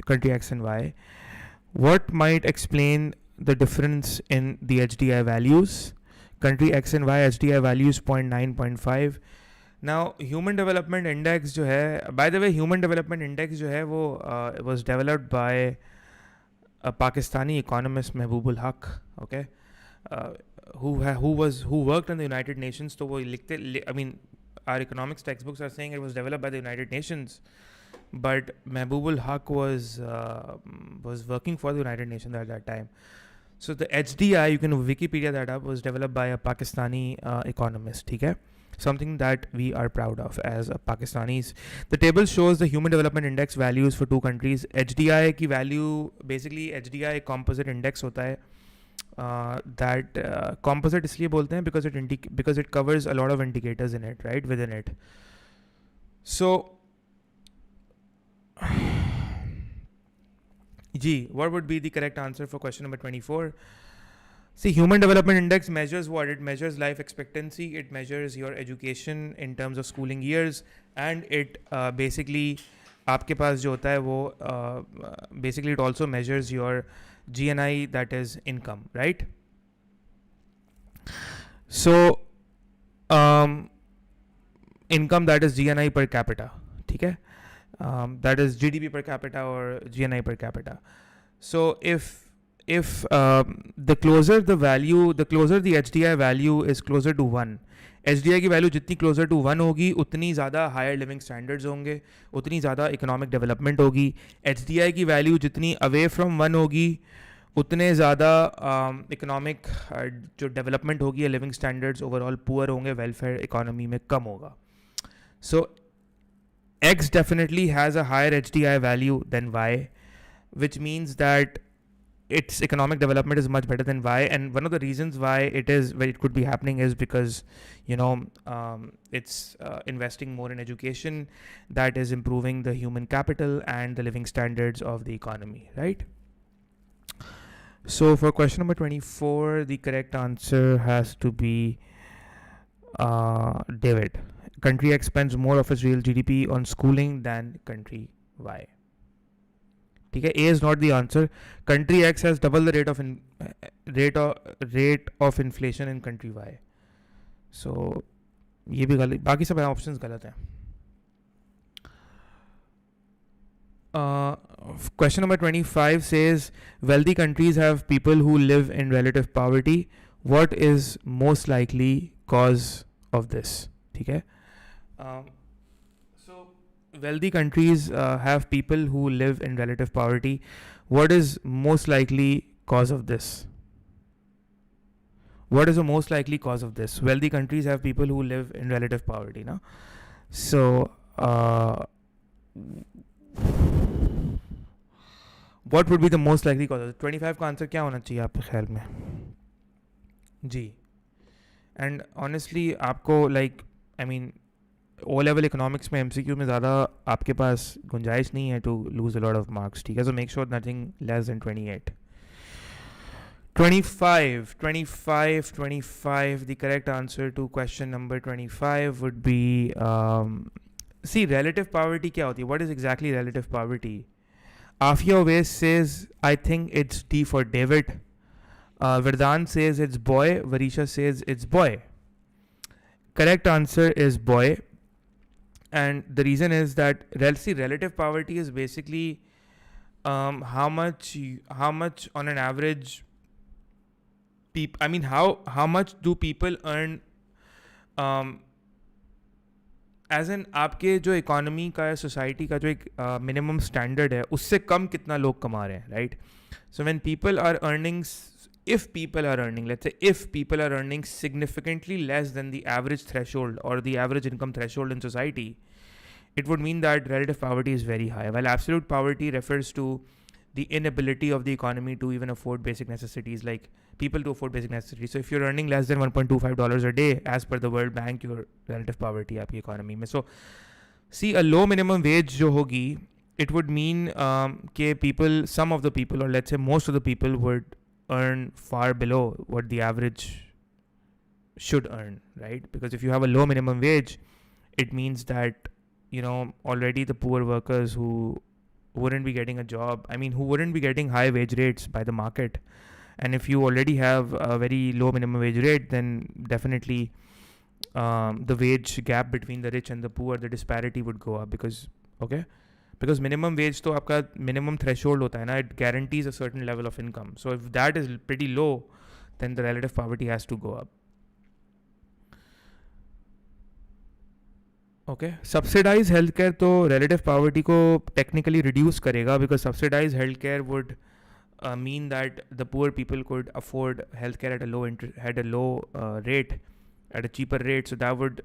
country X and Y. What might explain the difference in the HDI values? Country X and Y HDI values 0.9, 0.5. Now human development index जो है, by the way, human development index जो है वो was developed by a Pakistani economist Mehboob Haq, okay, who worked in the United Nations. तो वो लिखते, I mean our economics textbooks are saying it was developed by the United Nations, but Mehboob Haq was working for the United Nations at that time. So the HDI, you can Wikipedia that up, was developed by a Pakistani economist, ठीक है? Something that we are proud of as Pakistanis. The table shows the human development index values for 2 countries. HDI की value, basically HDI एक composite index होता है, that composite इसलिए बोलते हैं because it covers a lot of indicators in it, right, within it. So G, what would be the correct answer for question number 24? See, Human Development Index measures what? It measures life expectancy, it measures your education in terms of schooling years, and it basically, आपके पास जो होता है वो basically it also measures your GNI, that is income, right? So, income, that is GNI per capita, ठीक है? That is GDP per capita or GNI per capita. So if the closer the value, the closer the HDI value is closer to 1, HDI की value जितनी closer to 1 होगी उतनी ज़्यादा higher living standards होंगे, उतनी ज़्यादा इकोनॉमिक डेवलपमेंट होगी. HDI की वैल्यू जितनी अवे फ्रॉम 1 होगी उतने ज़्यादा इकोनॉमिक जो डेवलपमेंट होगी या लिविंग स्टैंडर्ड्स ओवरऑल पुअर होंगे, वेलफेयर इकोनॉमी में कम होगा. सो X definitely has a higher HDI value than Y, which means that its economic development is much better than Y. And one of the reasons why it could be happening is because, it's investing more in education, that is improving the human capital and the living standards of the economy, right? So for question number 24, the correct answer has to be David. Country X spends more of its real GDP on schooling than country Y. Okay, A is not the answer. Country X has double the rate of inflation in country Y. So ये भी गलत, बाकी सब options गलत हैं. Question number 25 says wealthy countries have people who live in relative poverty. What is most likely cause of this? Okay. So wealthy countries have people who live in relative poverty. What is most likely cause of this? What is the most likely cause of this? Wealthy countries have people who live in relative poverty, na? So what would be the most likely cause? 25 का answer क्या होना चाहिए आपके ख्याल में? जी. And honestly आपको O-level economics में MCQ में ज़्यादा आपके पास गुंजाइश नहीं है to lose a lot of marks, ठीक है? So make sure nothing less than 28. 25. The correct answer to question number 25 would be see, relative poverty क्या होती है? What is exactly relative poverty? Afia Ways says I think it's D for David. Verdant says it's boy. Varisha says it's boy. Correct answer is boy. And the reason is that relative poverty is basically how much on an average how much do people earn as in आपके जो economy का society का जो एक minimum standard है उससे कम कितना लोग कमा रहे हैं, right? So when people are earning, if people are earning significantly less than the average threshold or the average income threshold in society, it would mean that relative poverty is very high, while absolute poverty refers to the inability of the economy to even afford basic necessities, like people to afford basic necessities. So if you're earning less than $1.25 a day, as per the World Bank, your relative poverty आपकी economy में. So see, a low minimum wage जो होगी, it would mean कि some of the people, or let's say most of the people, would earn far below what the average should earn, right? Because if you have a low minimum wage, it means that already the poor workers who wouldn't be getting a job, who wouldn't be getting high wage rates by the market, and if you already have a very low minimum wage rate, then definitely the wage gap between the rich and the poor, the disparity would go up, because minimum wage तो आपका minimum threshold होता है ना, it guarantees a certain level of income. So if that is pretty low, then the relative poverty has to go up. Okay, subsidized healthcare तो relative poverty को technically reduce करेगा, because subsidized healthcare would mean that the poor people could afford healthcare at a low rate, at a cheaper rate. So that would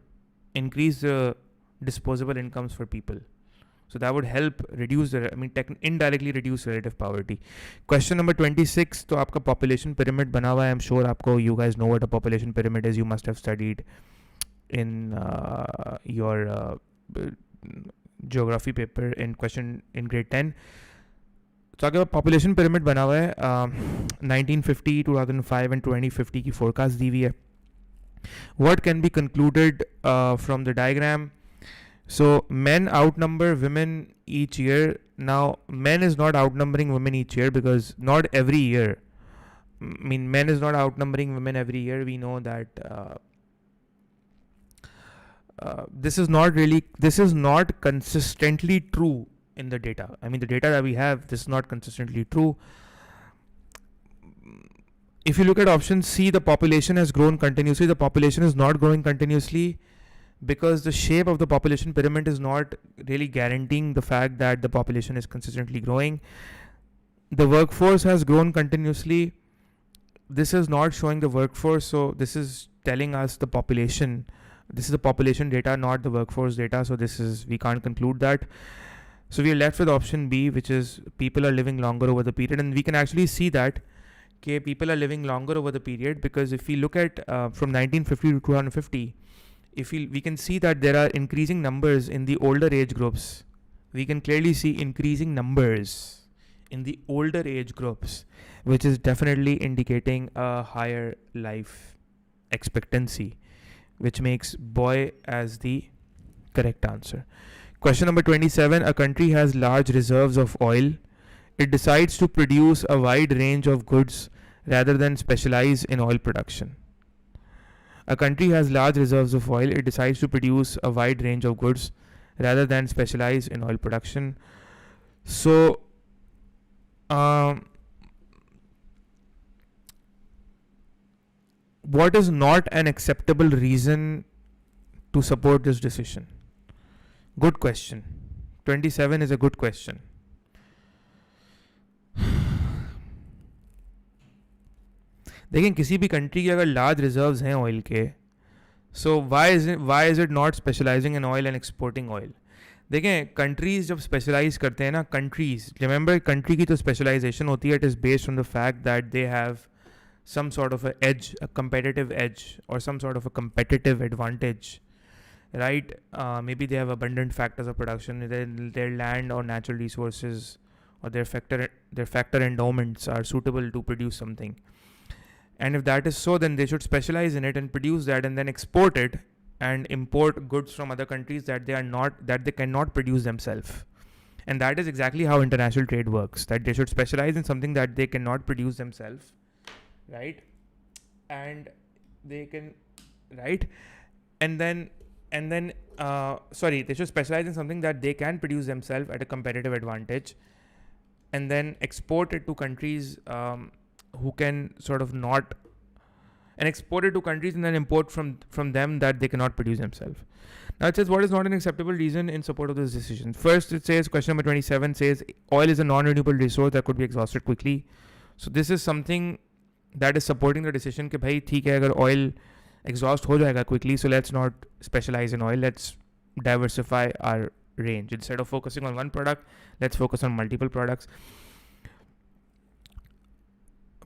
increase the disposable incomes for people. So that would help reduce indirectly reduce relative poverty. Question number 26. तो आपका population pyramid बना हुआ है. I'm sure you guys know what a population pyramid is. You must have studied in your geography paper in grade 10. तो अगर population pyramid बना हुआ है 1950, 2005 एंड 2050 की फोरकास्ट दी हुई है. What can be concluded from the diagram? So men outnumber women each year. Now men is not outnumbering women each year because not every year. I mean, men is not outnumbering women every year. We know that this is not consistently true in the data. I mean, the data that we have, this is not consistently true. If you look at option C, the population has grown continuously. The population is not growing continuously because the shape of the population pyramid is not really guaranteeing the fact that the population is consistently growing. The workforce has grown continuously. This is not showing the workforce, so this is telling us the population. This is the population data, not the workforce data. So we can't conclude that. So we are left with option B, which is people are living longer over the period, and we can actually see that people are living longer over the period because if we look at from 1950 to 2050, we can see that there are increasing numbers in the older age groups. We can clearly see increasing numbers in the older age groups, which is definitely indicating a higher life expectancy, which makes boy as the correct answer. Question number 27. A country has large reserves of oil. It decides to produce a wide range of goods rather than specialize in oil production. A country has large reserves of oil. It decides to produce a wide range of goods rather than specialize in oil production. So, what is not an acceptable reason to support this decision? Good question. 27 is a good question. देखिए किसी भी country के अगर large reserves हैं oil के, so why is it not specialising in oil and exporting oil. देखें countries जब specialise करते हैं ना, कंट्रीज रिमेंबर कंट्री की जो स्पेशलाइजेशन होती है, it is based on the fact that they have some sort of a edge, a competitive edge, or some sort of a competitive advantage, right? Maybe they have abundant factors of production. Their land or natural resources or their factor endowments are suitable to produce something. And if that is so, then they should specialize in it and produce that and then export it and import goods from other countries that they cannot produce themselves. And that is exactly how international trade works, that they should specialize in something that they cannot produce themselves. Right, and they can, right, and then they should specialize in something that they can produce themselves at a competitive advantage, and then export it to countries who can sort of not, and export it to countries and then import from them that they cannot produce themselves. Now it says, what is not an acceptable reason in support of this decision? First, it says, question number 27 says, oil is a non-renewable resource that could be exhausted quickly. So this is something that is supporting the decision कि भाई ठीक है, अगर oil exhaust हो जाएगा quickly, so let's not specialize in oil, let's diversify our range. Instead of focusing on one product, let's focus on multiple products.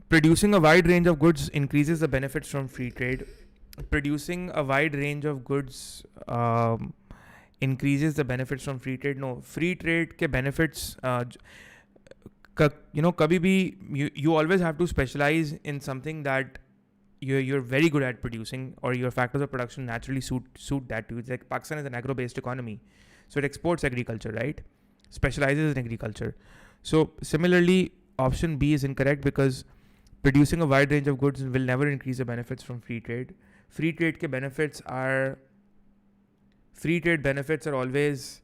Producing a wide range of goods increases the benefits from free trade. Producing a wide range of goods increases the benefits from free trade. No, free trade के benefits kabhi bhi you always have to specialize in something that you're very good at producing, or your factors of production naturally suit that to. It's like Pakistan is an agro-based economy, so it exports agriculture, right? Specializes in agriculture. So similarly, option B is incorrect because producing a wide range of goods will never increase the benefits from free trade. Free trade benefits are always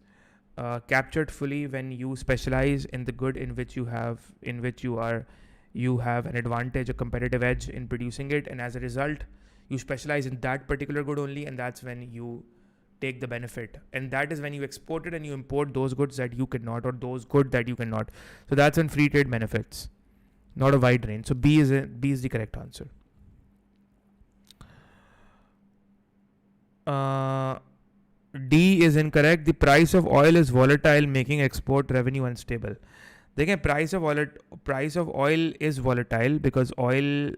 captured fully when you specialize in the good in which you have an advantage, a competitive edge in producing it, and as a result you specialize in that particular good only, and that's when you take the benefit, and that is when you export it and you import those goods that you cannot, or those good that you cannot. So that's when free trade benefits, not a wide range. So B is the correct answer. D is incorrect. The price of oil is volatile, making export revenue unstable. देखिए price of oil is volatile because oil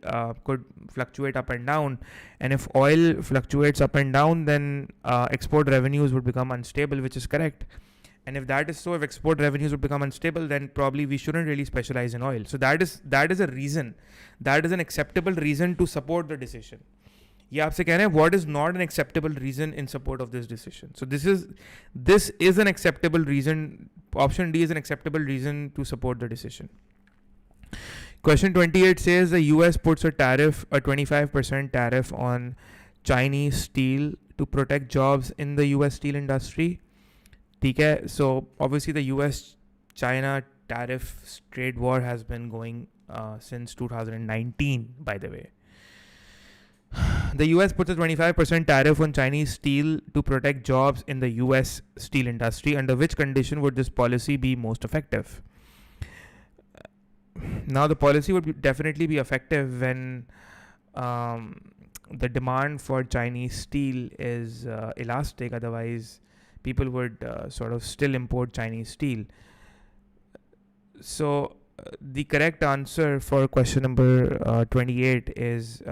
could fluctuate up and down, and if oil fluctuates up and down, then export revenues would become unstable, which is correct. And if that is so, if export revenues would become unstable, then probably we shouldn't really specialize in oil. So that is a reason, that is an acceptable reason to support the decision. ये आपसे कह रहे हैं what is not an acceptable reason in support of this decision. So this is an acceptable reason. Option D is an acceptable reason to support the decision. Question 28 says the US puts a 25% tariff on Chinese steel to protect jobs in the US steel industry. Okay, so obviously the US-China tariff trade war has been going since 2019, by the way. The US puts a 25% tariff on Chinese steel to protect jobs in the US steel industry. Under which condition would this policy be most effective? Now, the policy would definitely be effective when the demand for Chinese steel is elastic. Otherwise, people would sort of still import Chinese steel. So, the correct answer for question number 28 is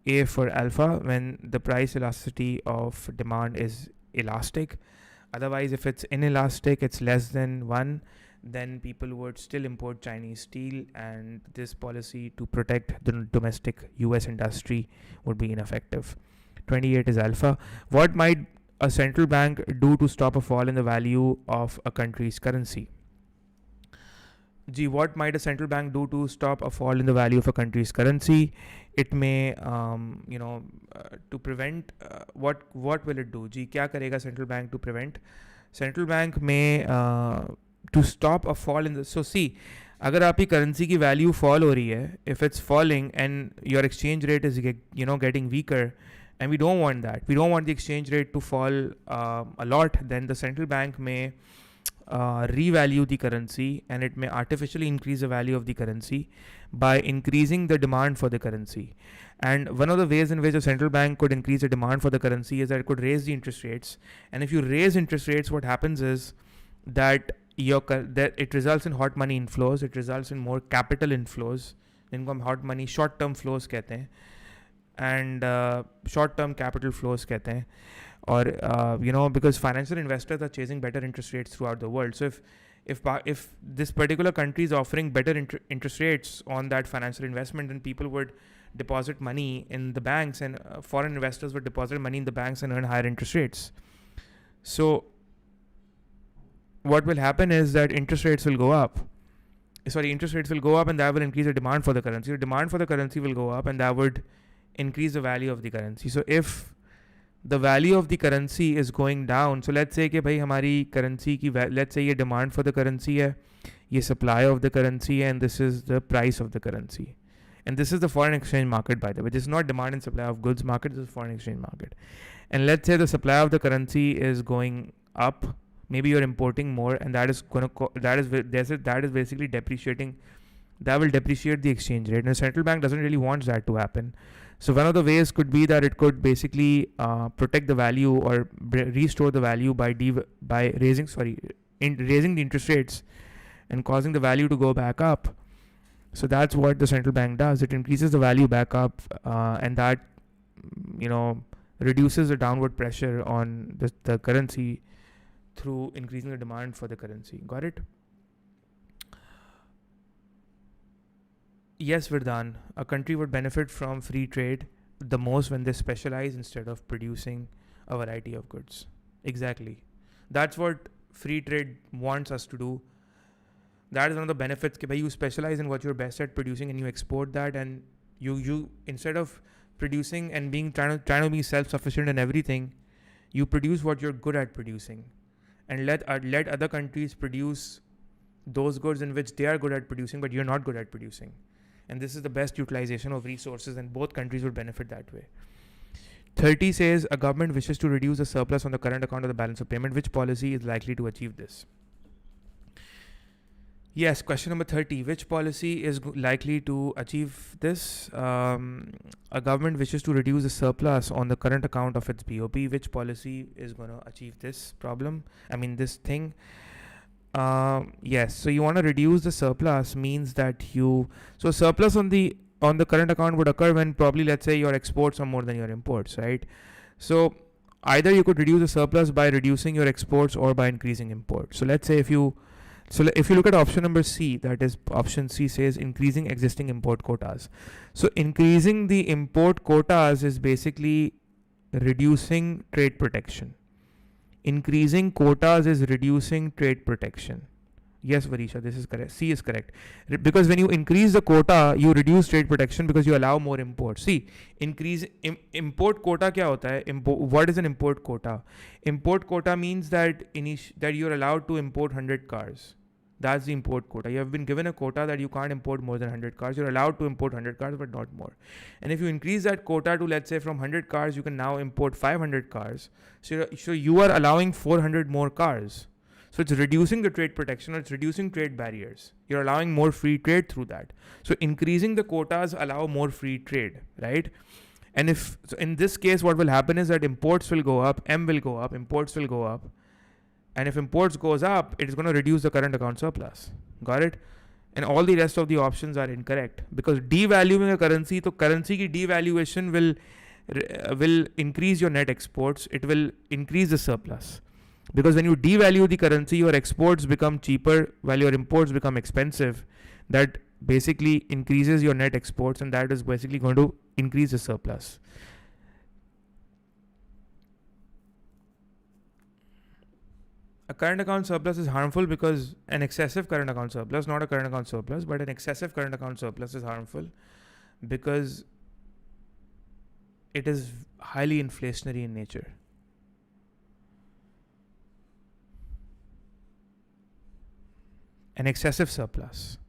A for alpha, when the price elasticity of demand is elastic. Otherwise, if it's inelastic, it's less than 1, then people would still import Chinese steel, and this policy to protect the domestic US industry would be ineffective. 28 is alpha. What might a central bank do to stop a fall in the value of a country's currency? What might a central bank do to stop a fall in the value of a country's currency? It may, to prevent, what will it do? Kya karega central bank to prevent? Central bank may, to stop a fall in the, so see, अगर आपकी currency की value fall हो रही है, if it's falling and your exchange rate is, getting weaker, and we don't want that. We don't want the exchange rate to fall a lot. Then the central bank may revalue the currency, and it may artificially increase the value of the currency by increasing the demand for the currency. And one of the ways in which a central bank could increase the demand for the currency is that it could raise the interest rates. And if you raise interest rates, what happens is that it results in hot money inflows. It results in more capital inflows. जिनको हम hot money short term flows कहते हैं, and short term capital flows कहते हैं. Or because financial investors are chasing better interest rates throughout the world. So if this particular country is offering better interest rates on that financial investment, then people would deposit money in the banks, and foreign investors would deposit money in the banks and earn higher interest rates. So what will happen is that interest rates will go up, and that will increase the demand for the currency. The demand for the currency will go up, and that would increase the value of the currency. So if the value of the currency is going down, so let's say कि भाई हमारी currency की, let's say ये demand for the currency है, ये supply of the currency है, and this is the price of the currency. And this is the foreign exchange market, by the way. This is not demand and supply of goods market, this is foreign exchange market. And let's say the supply of the currency is going up, maybe you're importing more, and that is basically depreciating. That will depreciate the exchange rate, and the central bank doesn't really want that to happen. So one of the ways could be that it could basically protect the value or restore the value by raising the interest rates and causing the value to go back up. So that's what the central bank does. It increases the value back up, and that reduces the downward pressure on the currency through increasing the demand for the currency. Got it? Yes, Verdhan, a country would benefit from free trade the most when they specialize instead of producing a variety of goods. Exactly. That's what free trade wants us to do. That is one of the benefits. That you specialize in what you're best at producing, and you export that, and you instead of producing and trying to be self-sufficient in everything, you produce what you're good at producing, and let other countries produce those goods in which they are good at producing, but you're not good at producing. And this is the best utilization of resources, and both countries would benefit that way. 30 says a government wishes to reduce the surplus on the current account of the balance of payment. Which policy is likely to achieve this? Yes, question number 30. Which policy is likely to achieve this? A government wishes to reduce the surplus on the current account of its BOP. Which policy is going to achieve this problem? This thing. Yes, so you want to reduce the surplus means that so surplus on the current account would occur when probably, let's say, your exports are more than your imports, right? So either you could reduce the surplus by reducing your exports or by increasing imports. So let's say if you look at option number C, that is option C says increasing existing import quotas. So increasing the import quotas is basically reducing trade protection. Increasing quotas is reducing trade protection. Yes, Varisha, this is correct. C is correct. Because when you increase the quota, you reduce trade protection because you allow more imports. See, import quota kya hota hai? What is an import quota? Import quota means that that you're allowed to import 100 cars. That's the import quota. You have been given a quota that you can't import more than 100 cars. You're allowed to import 100 cars, but not more. And if you increase that quota to, let's say, from 100 cars, you can now import 500 cars. So you are allowing 400 more cars. So it's reducing the trade protection, or it's reducing trade barriers. You're allowing more free trade through that. So increasing the quotas allow more free trade, right? And so in this case, what will happen is that imports will go up, M will go up, imports will go up. And if imports goes up, it is going to reduce the current account surplus. Got it? And all the rest of the options are incorrect, because devaluing a currency, so currency ki devaluation will increase your net exports. It will increase the surplus. Because when you devalue the currency, your exports become cheaper while your imports become expensive. That basically increases your net exports, and that is basically going to increase the surplus. A current account surplus is harmful because an excessive current account surplus, not a current account surplus, but an excessive current account surplus is harmful because it is highly inflationary in nature. An excessive surplus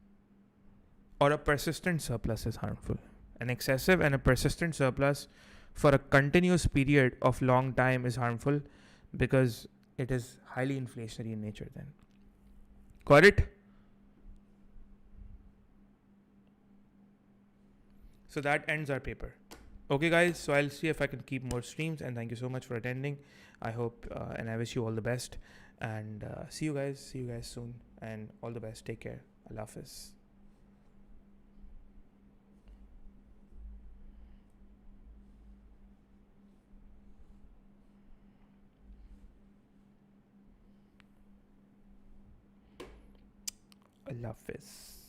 or a persistent surplus is harmful. An excessive and a persistent surplus for a continuous period of long time is harmful because it is highly inflationary in nature then. Got it? So that ends our paper. Okay guys, so I'll see if I can keep more streams, and thank you so much for attending. I hope and I wish you all the best, and see you guys soon, and all the best. Take care. Allah Hafiz. Allah Hafiz.